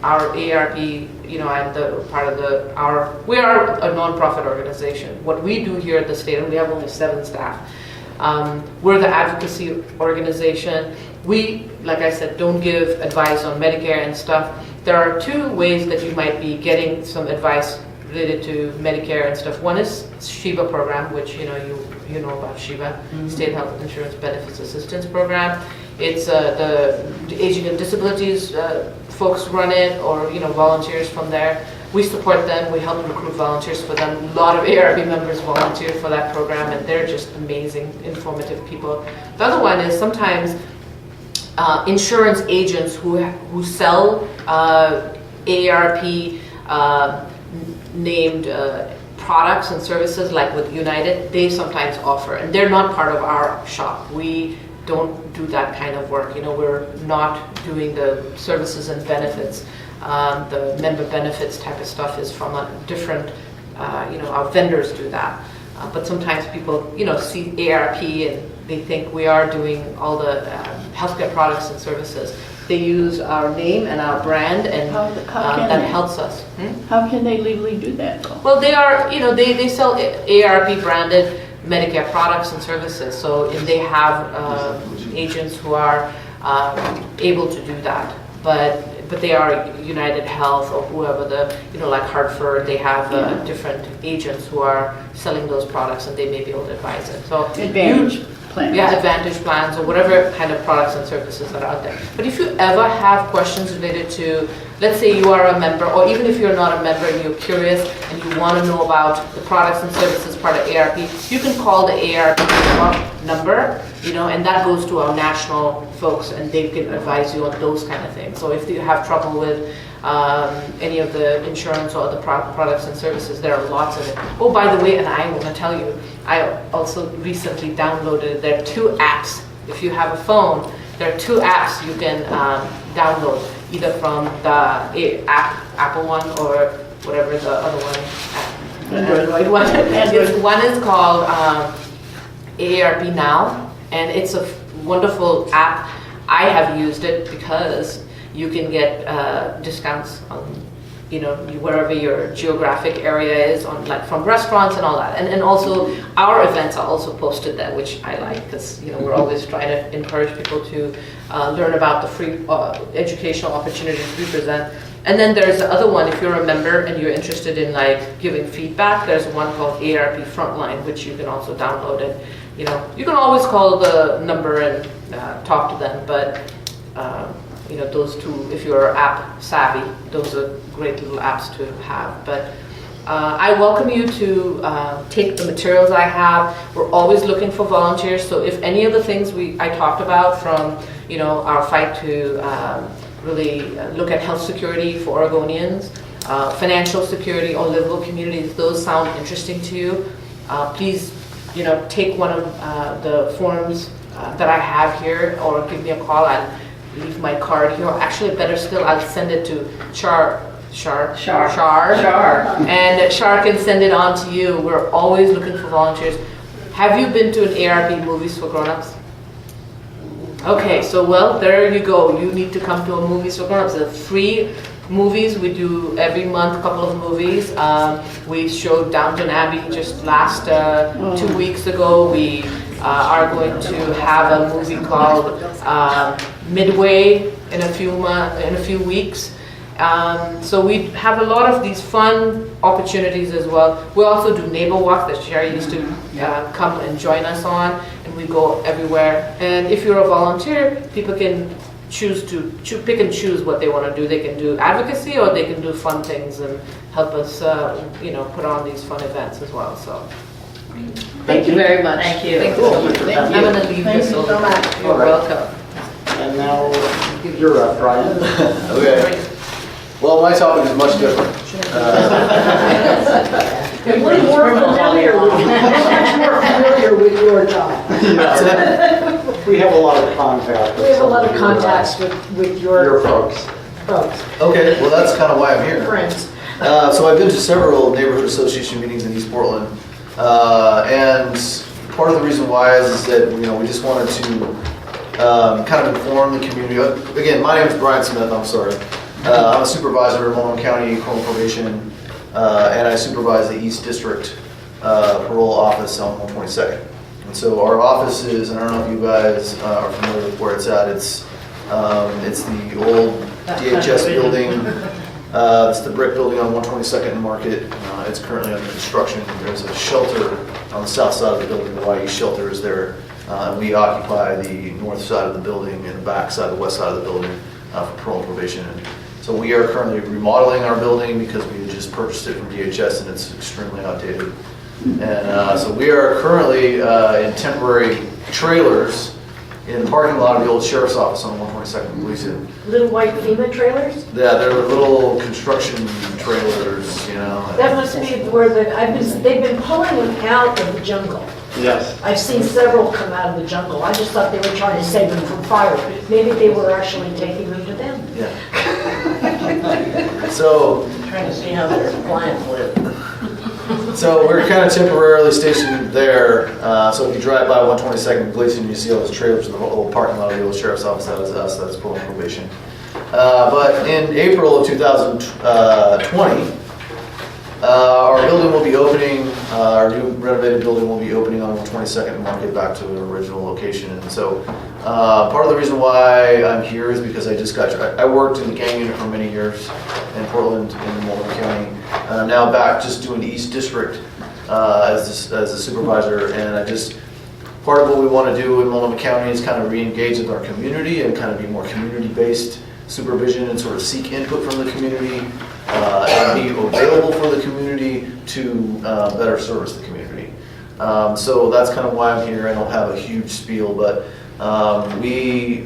our ARP, I'm the part of we are a nonprofit organization. What we do here at the state, and we have only 7 staff. We're the advocacy organization. We, like I said, don't give advice on Medicare and stuff. There are 2 ways that you might be getting some advice related to Medicare and stuff. One is SHIBA program, which you know about SHIBA, State Health Insurance Benefits Assistance Program. It's the aging and disabilities folks run it, or volunteers from there. We support them. We help recruit volunteers for them. A lot of ARP members volunteer for that program, and they're just amazing, informative people. The other one is sometimes insurance agents who sell ARP named products and services, like with United, they sometimes offer, and they're not part of our shop. We don't do that kind of work. We're not doing the services and benefits. The member benefits type of stuff is from a different, our vendors do that. But sometimes people, see ARP and they think we are doing all the healthcare products and services. They use our name and our brand, and that helps us. How can they legally do that though? Well, they are, they sell ARP branded Medicare products and services. So and they have agents who are able to do that. But they are United Health or whoever like Hartford, they have different agents who are selling those products, and they may be able to advise it. So Advantage plans. Yeah, Advantage plans or whatever kind of products and services that are out there. But if you ever have questions related to, let's say you are a member, or even if you're not a member and you're curious and you want to know about the products and services part of ARP, you can call the ARP number, and that goes to our national folks, and they can advise you on those kind of things. So if you have trouble with any of the insurance or the products and services, there are lots of it. Oh, by the way, and I want to tell you, I also recently downloaded, there are 2 apps. If you have a phone, there are 2 apps you can download, either from the Apple one or whatever the other one, Android one. One is called AARP Now, and it's a wonderful app. I have used it because you can get discounts on, wherever your geographic area is, on like from restaurants and all that. And also our events are also posted there, which I like, because we're always trying to encourage people to learn about the free educational opportunities we present. And then there's the other one, if you're a member and you're interested in like giving feedback, there's one called AARP Frontline, which you can also download. And you can always call the number and talk to them, but those 2, if you're app savvy, those are great little apps to have. But I welcome you to take the materials I have. We're always looking for volunteers, so if any of the things I talked about, from our fight to really look at health security for Oregonians, financial security or livable communities, those sound interesting to you, please take one of the forms that I have here, or give me a call. I'll leave my card here. Actually, better still, I'll send it to Char, and Char can send it on to you. We're always looking for volunteers. Have you been to an AARP Movies for Grown-Ups? Okay, so well, there you go. You need to come to a Movies for Grown-Ups. They're free movies. We do every month a couple of movies. We showed Downton Abbey just last 2 weeks ago. We are going to have a movie called Midway in a few weeks. So we have a lot of these fun opportunities as well. We also do neighbor walks that Sherry used to come and join us on, and we go everywhere. And if you're a volunteer, people can choose to pick and choose what they want to do. They can do advocacy, or they can do fun things and help us, put on these fun events as well. So. Thank you very much. Thank you. Thank you so much. I'm going to leave this over. You're welcome. And now you're up, Brian. Okay. Well, my topic is much different. We're more familiar with your job. We have a lot of contact. We have a lot of contacts with your folks. folks, Okay, well, that's kind of why I'm here. friends. So I've been to several neighborhood association meetings in East Portland, and part of the reason why is that we just wanted to kind of inform the community. Again, my name is Brian Smith. I'm sorry. I'm a supervisor of Multnomah County Criminal Probation, and I supervise the East District Parole Office on 122nd. And so our office is, and I don't know if you guys are familiar with where it's at. It's the old DHS building. It's the brick building on 122nd and Market. It's currently under construction. There's a shelter on the south side of the building. The YE shelter is there. We occupy the north side of the building and the back side, the west side of the building for parole and probation. And so we are currently remodeling our building because we had just purchased it from DHS and it's extremely outdated. And so we are currently in temporary trailers in the parking lot of the old sheriff's office on 122nd and Gleason. Little white FEMA trailers? Yeah, they're little construction trailers, That must be where they've been pulling them out of the jungle. Yes. I've seen several come out of the jungle. I just thought they were trying to save them from fire. Maybe they were actually taking them to them. Yeah. So, Trying to see how their clients live. so we're kind of temporarily stationed there. So if you drive by 122nd and Gleason, you see all those trailers in the old parking lot of the old sheriff's office. That is us. That's parole and probation. But in April of 2020, our building will be opening, our new renovated building will be opening on 122nd and Market back to the original location. And so part of the reason why I'm here is because I worked in the gang unit for many years in Portland in Multnomah County. And I'm now back just doing the East District as a supervisor. And part of what we want to do in Multnomah County is kind of re-engage with our community and kind of be more community-based supervision and sort of seek input from the community and be available for the community to better service the community. So that's kind of why I'm here. I don't have a huge spiel, but we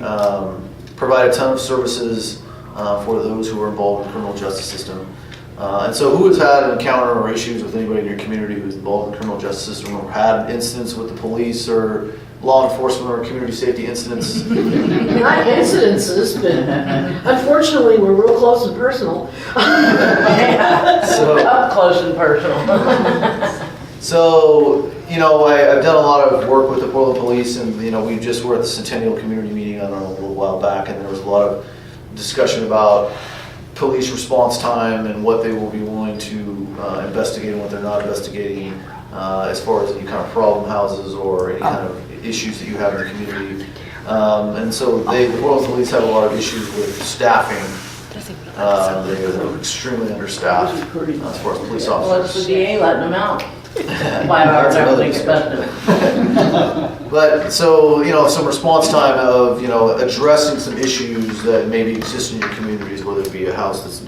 provide a ton of services for those who are involved in the criminal justice system. And so who has had an encounter or issues with anybody in your community who's involved in the criminal justice system or had incidents with the police or law enforcement or community safety incidents. Not incidences, but unfortunately, we're real close and personal. So, Up close and personal. So, you know, I've done a lot of work with the Portland Police, and, you know, we just were at the Centennial Community Meeting, I don't know, a little while back, and there was a lot of discussion about police response time and what they will be willing to investigate and what they're not investigating, as far as any kind of problem houses or any kind of issues that you have in the community. And so the Portland Police have a lot of issues with staffing. They are extremely understaffed as far as police Well, it's the officers. DA letting them out. 5 hours, everything's expected. But, so, you know, some response time of, you know, addressing some issues that maybe exist in your communities, whether it be a house that's,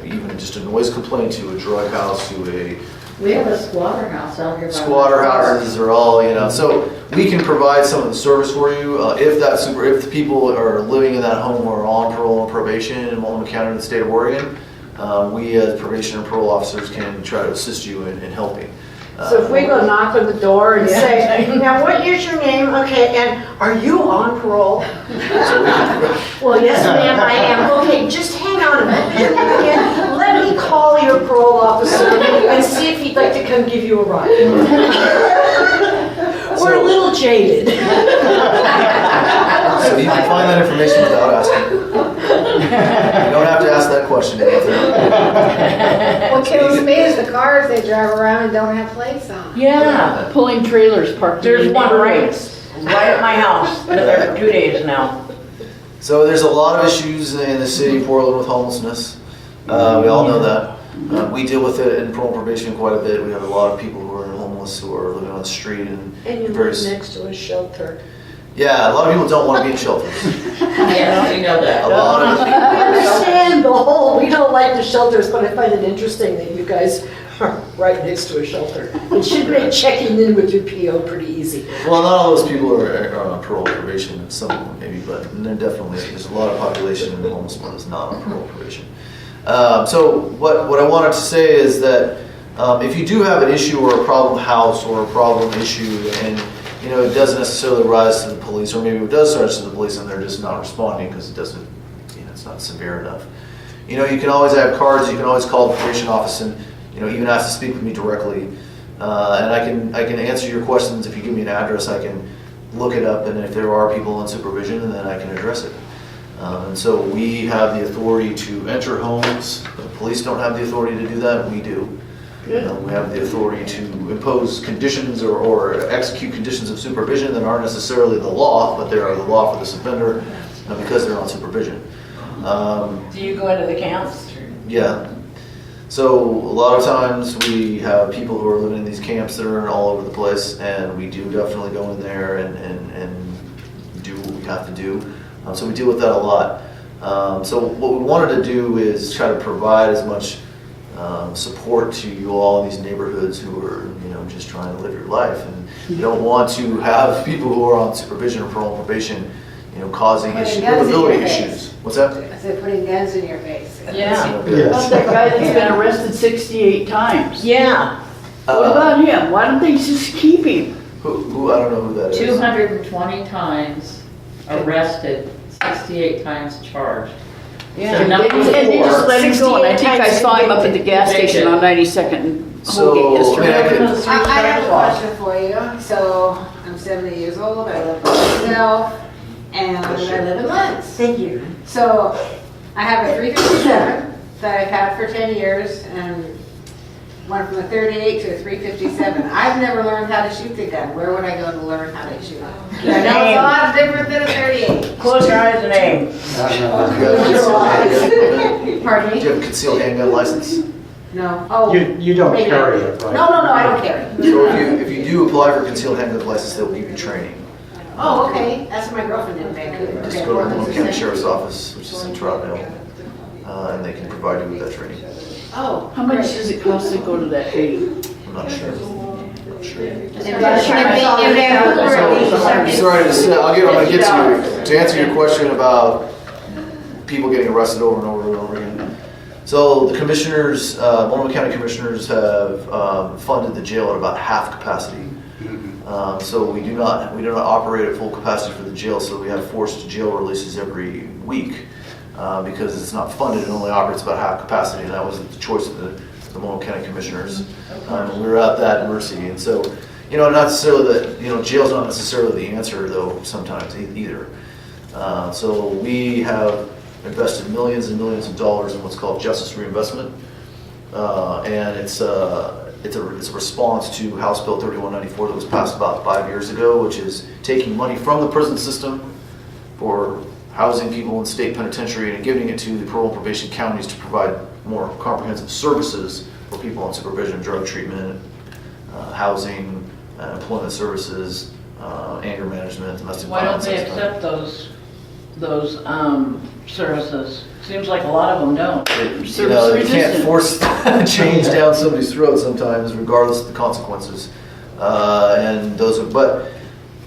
even just a noise complaint, to a drug house, to a We have a squatter house out here. by squatter my car. houses are all, you know, so we can provide some of the service for you. If the people are living in that home or on parole and probation in Multnomah County in the state of Oregon, we as probation and parole officers can try to assist you in helping. So if we go knock on the door and say, now what is your name? Okay, and are you on parole? Well, yes, ma'am, I am. Okay, just hang on a minute. Let me call your parole officer and see if he'd like to come give you a ride. We're a little jaded. So you can find that information without asking. You don't have to ask that question. What kills me is the cars they drive around and don't have plates on. Yeah, Pulling trailers parked. there's one right at my house. Been there for 2 days now. So there's a lot of issues in the city of Portland with homelessness. We all know that. We deal with it in parole and probation quite a bit. We have a lot of people who are homeless, who are living on the street, and And you live next to a shelter. yeah, a lot of people don't want to be in shelters. Yeah, we know that. A lot of I understand the whole, we don't like the shelters, but I find it interesting that you guys are right next to a shelter. It should make checking in with your PO pretty easy. well, not all those people are on parole and probation. Some of them maybe, but there's a lot of population in the homeless one that's not on parole and probation. So what I wanted to say is that if you do have an issue or a problem house or a problem issue, and you know it doesn't necessarily rise to the police, or maybe it does rise to the police and they're just not responding because it doesn't, it's not severe enough. You know, you can always have cards. You can always call the probation office and even ask to speak with me directly, and I can answer your questions. If you give me an address, I can look it up, and if there are people in supervision, then I can address it. And so we have the authority to enter homes. The police don't have the authority to do that. We do. We have the authority to impose conditions or execute conditions of supervision that aren't necessarily the law, but they are the law for this offender because they're on supervision. Do you go into the camps? Yeah. So a lot of times we have people who are living in these camps that are all over the place, and we do definitely go in there and do what we have to do. So we deal with that a lot. So what we wanted to do is try to provide as much support to you all in these neighborhoods who are, just trying to live your life, and you don't want to have people who are on supervision or parole and probation, causing Putting issues, guns in your livability face. issues. What's that? I said putting guns in your face. Yeah. About that guy that's been arrested 68 times. Yeah. What about him? Why don't they just keep him? Who I don't know who that is. 220 times arrested, 68 times charged. Yeah. So number And they just four. let him go, and I think I saw him up at the gas Convicted. station on 92nd and So, Holgate yesterday. yeah, I could- I have a question for you. So I'm 70 years old, I live by myself, and I live in Lents. Thank you. So I have a 357 that I've had for 10 years and went from a 38 to a 357. I've never learned how to shoot the gun. Where would I go to learn how to shoot it? I know it's a lot different than a 38. Close your eyes and aim. Pardon Do me? you have a concealed handgun license? No. Oh. You don't maybe carry not. it, right? No, I don't carry. So if you do apply for a concealed handgun license, they'll give you training. Oh, okay. That's what my girlfriend did in Vancouver. Just Okay, go to the Portland's Multnomah the County same. Sheriff's Office, which is in Toronto, and they can provide you with that training. Oh. How much does it cost to go to that training? I'm not sure. Sorry. Sorry to say, I'm gonna get to answer your question about people getting arrested over and over and over again. So the commissioners, Multnomah County commissioners have funded the jail at about half capacity. So we do not operate at full capacity for the jail, so we have forced jail releases every week because it's not funded, it only operates about half capacity, and that was the choice of the Multnomah County Commissioners. We were at that mercy, and so, not necessarily that, jail's not necessarily the answer though sometimes either. So we have invested millions and millions of dollars in what's called justice reinvestment, and it's a response to House Bill 3194 that was passed about 5 years ago, which is taking money from the prison system for housing people in state penitentiary and giving it to the parole and probation counties to provide more comprehensive services for people on supervision, drug treatment, housing, employment services, anger management, domestic Why don't violence. they accept those services? Seems like a lot of them don't. You can't force change down somebody's throat sometimes, regardless of the consequences. But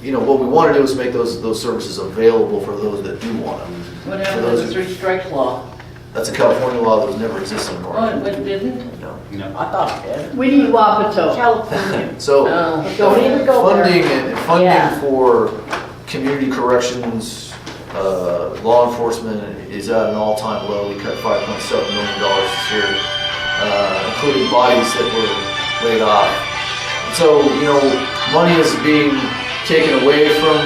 what we want to do is make those services available for those that do want them. What happened to the 3 strikes law? That's a California law that was never existed in Oh, Oregon. it didn't? No. I thought it did. We need Wapato. California. So Don't even go there. funding Yeah. for community corrections, law enforcement is at an all-time low. We cut $5.7 million this year, including bodies that were laid off. So, money is being taken away from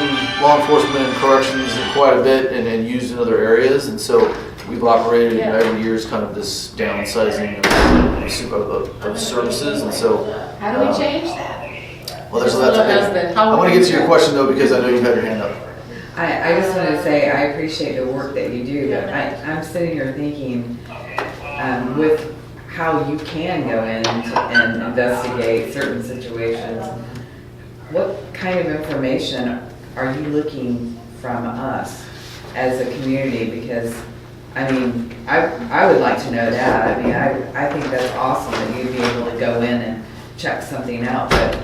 law enforcement and corrections quite a bit and used in other areas. And so we've operated every year is kind of this downsizing of services. And so How do we change that? well, that's okay. I want to get to your question though, because I know you've had your hand up. I just want to say I appreciate the work that you do, but I'm sitting here thinking with how you can go in and investigate certain situations, what kind of information are you looking from us as a community? Because, I would like to know that. I think that's awesome that you'd be able to go in and check something out, but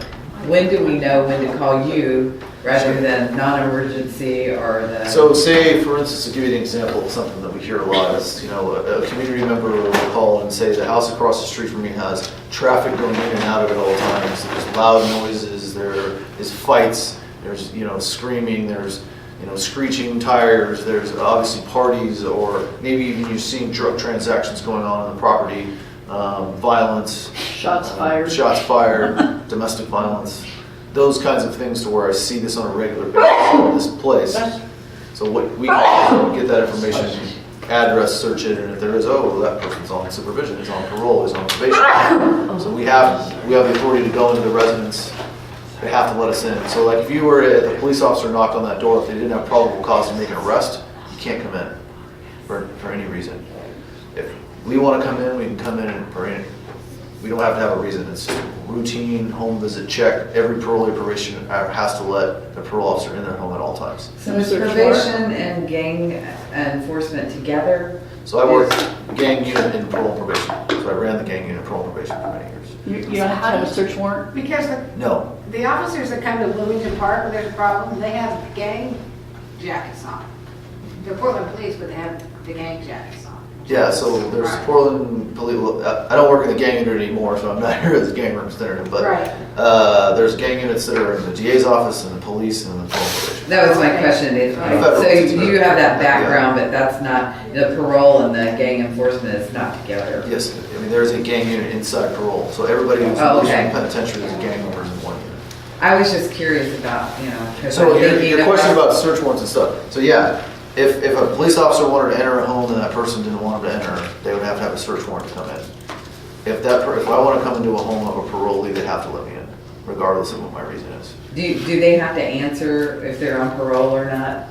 when do we know when to call you rather than non-emergency or the... So say, for instance, to give you an example of something that we hear a lot is, a community member will call and say the house across the street from me has traffic going in and out of it all the time. There's loud noises, there is fights, there's, screaming, there's, screeching tires, there's obviously parties, or maybe even you've seen drug transactions going on in the property, violence. Shots fired. Shots fired, domestic violence. Those kinds of things to where I see this on a regular basis in this place. So what we can get that information, address, search it, and if there is, that person's on supervision, is on parole, is on probation. So we have the authority to go into the residence. They have to let us in. So like if a police officer knocked on that door, if they didn't have probable cause to make an arrest, you can't come in for any reason. If we want to come in, we can come in we don't have to have a reason. It's routine home visit check. Every parolee probation has to let the parole officer in their home at all times. So is probation and gang enforcement together? So I worked gang unit in parole and probation. So I ran the gang unit parole and probation for many years. You don't have to have a search warrant? Because No. the officers that come to Bloomington Park when there's a problem, they have gang jackets on. The Portland police would have the gang jackets on. Yeah, so there's Portland police. I don't work in the gang unit anymore, so I'm not here as a gang representative. But there's gang units that are in the DA's office and the police and the parole probation. That was my question. So you have that background, but that's not, the parole and the gang enforcement is not together. Yes, there's a gang unit inside parole. So everybody who's in penitentiary is a gang member in one unit. I was just curious about, So your question about search warrants and stuff. So yeah, if a police officer wanted to enter a home and that person didn't want him to enter, they would have to have a search warrant to come in. If I want to come into a home of a parolee, they'd have to let me in, regardless of what my reason is. Do they have to answer if they're on parole or not?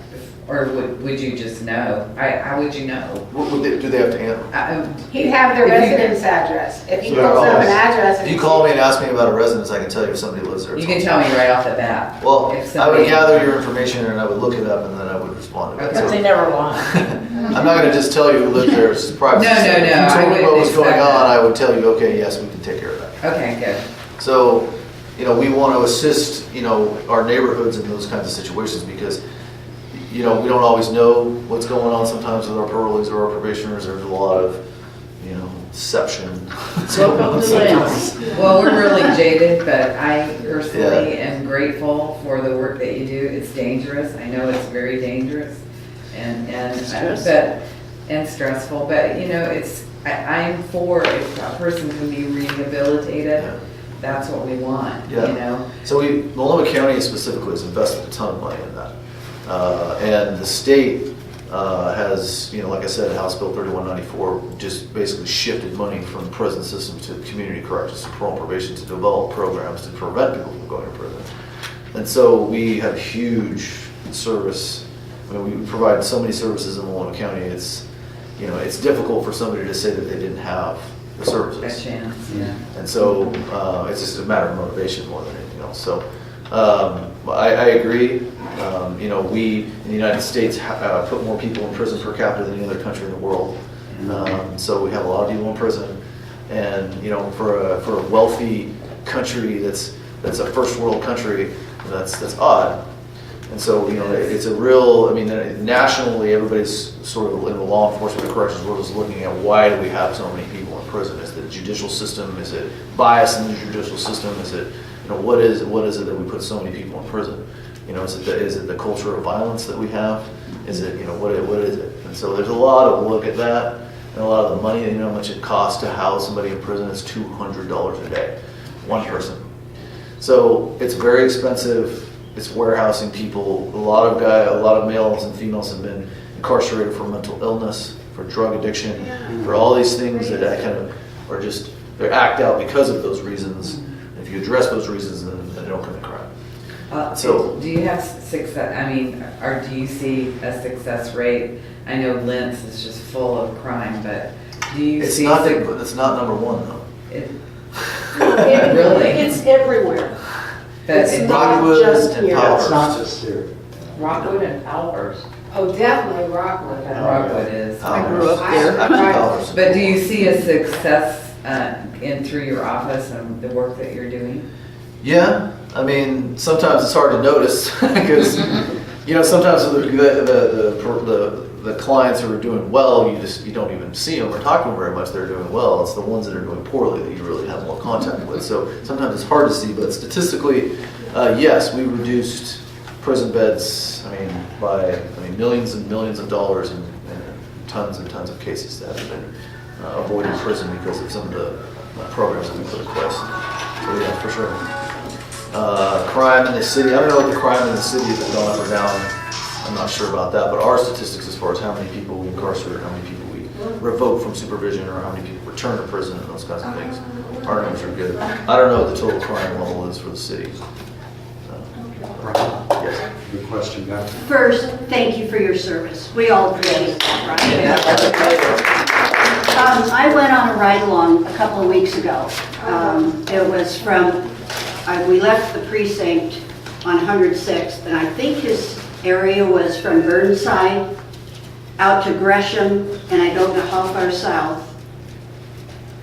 Or would you just know? How would you know? Do they have to answer? He'd have their residence address. If he pulls up an address. If you call me and ask me about a residence, I can tell you if somebody lives there. You can tell me right off the bat. Well, I would gather your information and I would look it up and then I would respond to it. But they never lie. I'm not going to just tell you who lives there. It's privacy. No. If you told me what was going on, I would tell you, okay, yes, we can take care of that. Okay, good. So, we want to assist, our neighborhoods in those kinds of situations because, we don't always know what's going on sometimes with our parolees or our probationers. There's a lot of, deception. Welcome to Lents. Well, we're really jaded, but I personally am grateful for the work that you do. It's dangerous. I know it's very dangerous and stressful, but I'm for if a person can be rehabilitated, that's what we want, So Multnomah County specifically has invested a ton of money in that. And the state has, like I said, House Bill 3194 just basically shifted money from the prison system to community corrections to parole and probation to develop programs to prevent people from going to prison. And so we have huge service. I mean, we provide so many services in Multnomah County. It's difficult for somebody to say that they didn't have the services. A chance, yeah. And so it's just a matter of motivation more than anything else. So I agree. We in the United States put more people in prison per capita than any other country in the world. So we have a lot of people in prison, and for a wealthy country that's a first world country, that's odd. And so it's a real. I mean, nationally, everybody's sort of in the law enforcement and corrections world is looking at why do we have so many people in prison? Is it the judicial system? Is it bias in the judicial system? Is it what is it that we put so many people in prison? Is it the culture of violence that we have? Is it what is it? And so there's a lot of look at that, and a lot of the money. How much it costs to house somebody in prison? It's $200 a day, one person. So it's very expensive. It's warehousing people. A lot of males and females have been incarcerated for mental illness, for drug addiction, for all these things that are just they act out because of those reasons. And if you address those reasons, then they don't commit crime. So do you have success? I mean, or do you see a success rate? I know Lents is just full of crime, but do you It's see? not number one though. Really? It's everywhere. But It's not just and here. Powers. It's not just here. Rockwood and Powers. Oh, definitely Rockwood. Rockwood is. I grew up there. Powers. But do you see a success through your office and the work that you're doing? Yeah, I mean, sometimes it's hard to notice because, sometimes the clients who are doing well, you don't even see them or talk to them very much. They're doing well. It's the ones that are doing poorly that you really have more contact with. So sometimes it's hard to see, but statistically, yes, we reduced prison beds. By millions and millions of dollars and tons and tons of cases that have been avoided prison because of some of the programs that we put in place. So yeah, for sure. Crime in the city, I don't know if the crime in the city has gone up or down. I'm not sure about that, but our statistics as far as how many people we incarcerate, how many people we revoke from supervision, or how many people return to prison and those kinds of things, our numbers are good. I don't know what the total crime level is for the city. Yes. Good question, Beth. First, thank you for your service. We all appreciate that, right? I went on a ride-along a couple of weeks ago. It was we left the precinct on 106th, and I think his area was from Burnside out to Gresham, and I don't know how far south.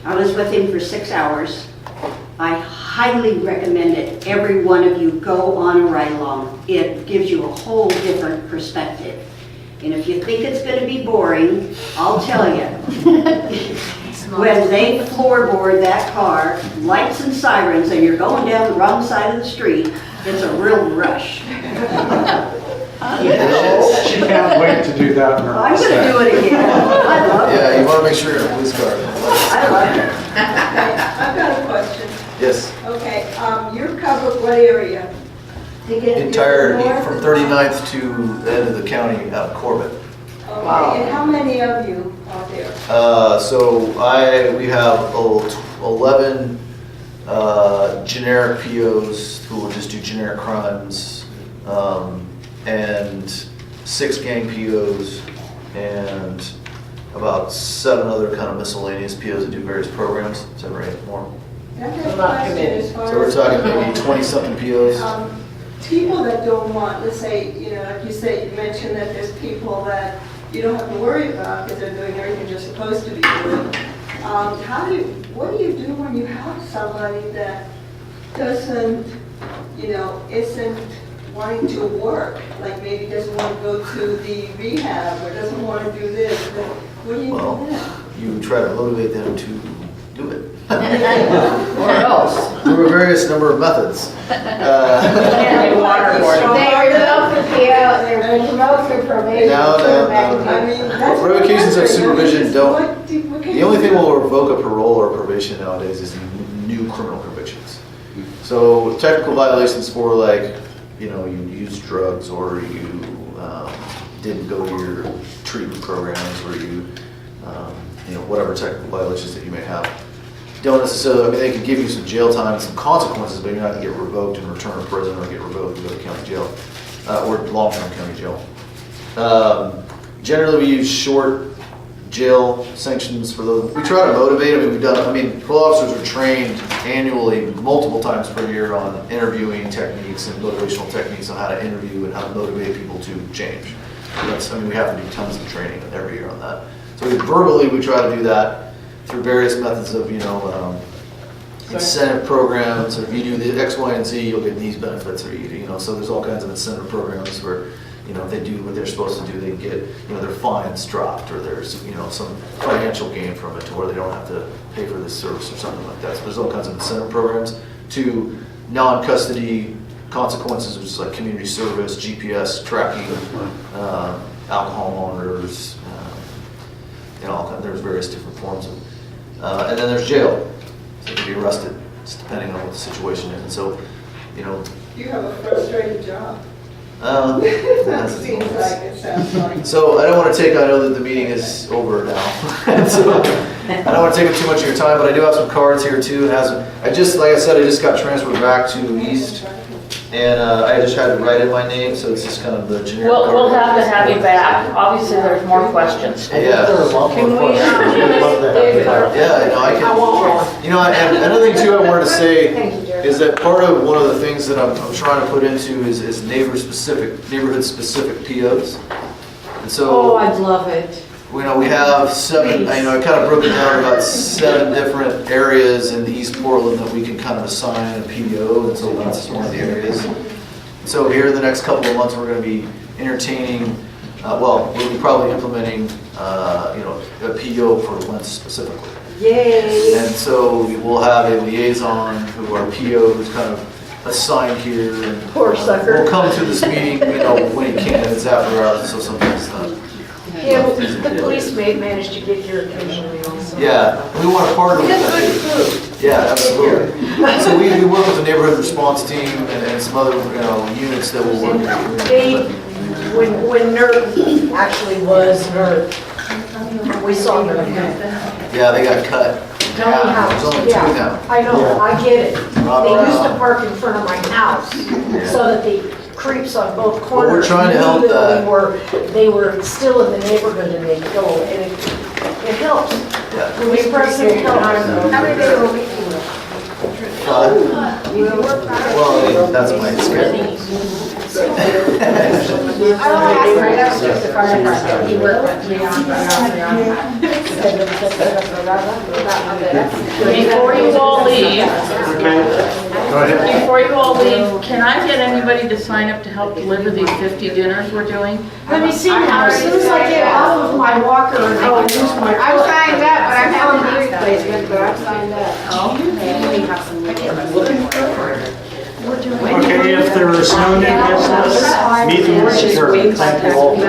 I was with him for 6 hours. I highly recommend it. Every one of you go on a ride-along. It gives you a whole different perspective. And if you think it's going to be boring, I'll tell you. When they floorboard that car, lights and sirens, and you're going down the wrong side of the street, it's a real rush. She can't wait to do that in her I'm going to do it again. I love it. Yeah, you want to make sure you're in a police car. I love it. I've got a question. Yes. Okay, you cover what area? Entirety from 39th to the end of the county out of Corbett. Okay, and how many of you are there? We have 11 generic POs who will just do generic crimes, and 6 gang POs, and about 7 other kind of miscellaneous POs that do various programs. 7 or 8 more. That's a question as far So we're as, talking maybe 20-something POs. people that don't want, let's say, like you said, you mentioned that there's people that you don't have to worry about because they're doing everything they're supposed to be doing. What do you do when you have somebody that doesn't, isn't wanting to work, like maybe doesn't want to go to the rehab or doesn't want to do this? What do you Well, do then? you try to motivate them to do it. Or else. Through a various number of methods. Can't be waterboarding. They revoke the PO, they revoke the probation. No, no, no. I mean, that's. Revocations of supervision don't, What can the only you thing do? will revoke a parole or probation nowadays is new criminal convictions. So technical violations for like, you know, you used drugs or you didn't go to your treatment programs or you know, whatever technical violations that you may have. Don't necessarily, I mean, they can give you some jail time and some consequences, but you're not gonna get revoked and return to prison or get revoked and go to county jail, or long-term county jail. Generally, we use short jail sanctions for those. We try to motivate them. I mean, parole officers are trained annually multiple times per year on interviewing techniques and motivational techniques on how to interview and how to motivate people to change. We have to do tons of training every year on that. So verbally, we try to do that through various methods of, you know, incentive programs. Or if you do the X, Y, and Z, you'll get these benefits. Or you know, so there's all kinds of incentive programs where, you know, if they do what they're supposed to do, they get, you know, their fines dropped, or there's, you know, some financial gain from it, to where they don't have to pay for this service or something like that. So there's all kinds of incentive programs to non-custody consequences, which is like community service, GPS tracking, alcohol monitors, you know, there's various different forms of, and then there's jail. So you can be arrested, just depending on what the situation is. And so, you know. You have a frustrating job. That Seems like it, sounds like. So I don't want to take, I know that the meeting is over now. So I don't want to take up too much of your time, but I do have some cards here too. Like I said, I just got transferred back to East. And I just had to write in my name, so it's just kind of the generic. We'll have to have you back. Obviously, there's more questions. Yeah. Can we? Yeah, no, I can. You know, and another thing too I wanted to say is that part of one of the things that I'm trying to put into is neighborhood specific POs. And so. Oh, I'd love it. You know, we have 7, I kind of broke it down about 7 different areas in East Portland that we can kind of assign a PO, and so that's one of the areas. So here in the next couple of months, we're going to be entertaining, we'll be probably implementing, you know, a PO for Lents specifically. Yay! And so we'll have a liaison who our PO who's kind of assigned here, and Poor sucker. will come to this meeting, you know, when he can. It's after hours, so sometimes not. Yeah, the police may manage to get your attention also. Yeah, we want to partner with Good them. food. Yeah, absolutely. So we work with the neighborhood response team and some other, you know, units that will work. When NERD actually was NERD, we saw them. Yeah, they got cut. Tell me how. There's only 2 now. I know, I get it. Rob They used to around. park in front of my house so that the creeps on both Well, corners. we're trying to help knew that. They were still in the neighborhood and they'd go, and it helps. Yeah. Police presence helps. How many days a week do you work? Well, that's my schedule. I don't ask, right, that was just the fire department. He worked with me on. Before you all leave, Go ahead. before you all leave, can I get anybody to sign up to help deliver these 50 dinners we're doing? Let me see now, as soon as I get out of my walker and I can use my. I'm signed up, but I'm having knee replacement, but I'm signed up. Okay, if there is no new business, meeting is adjourned. Thank you all for.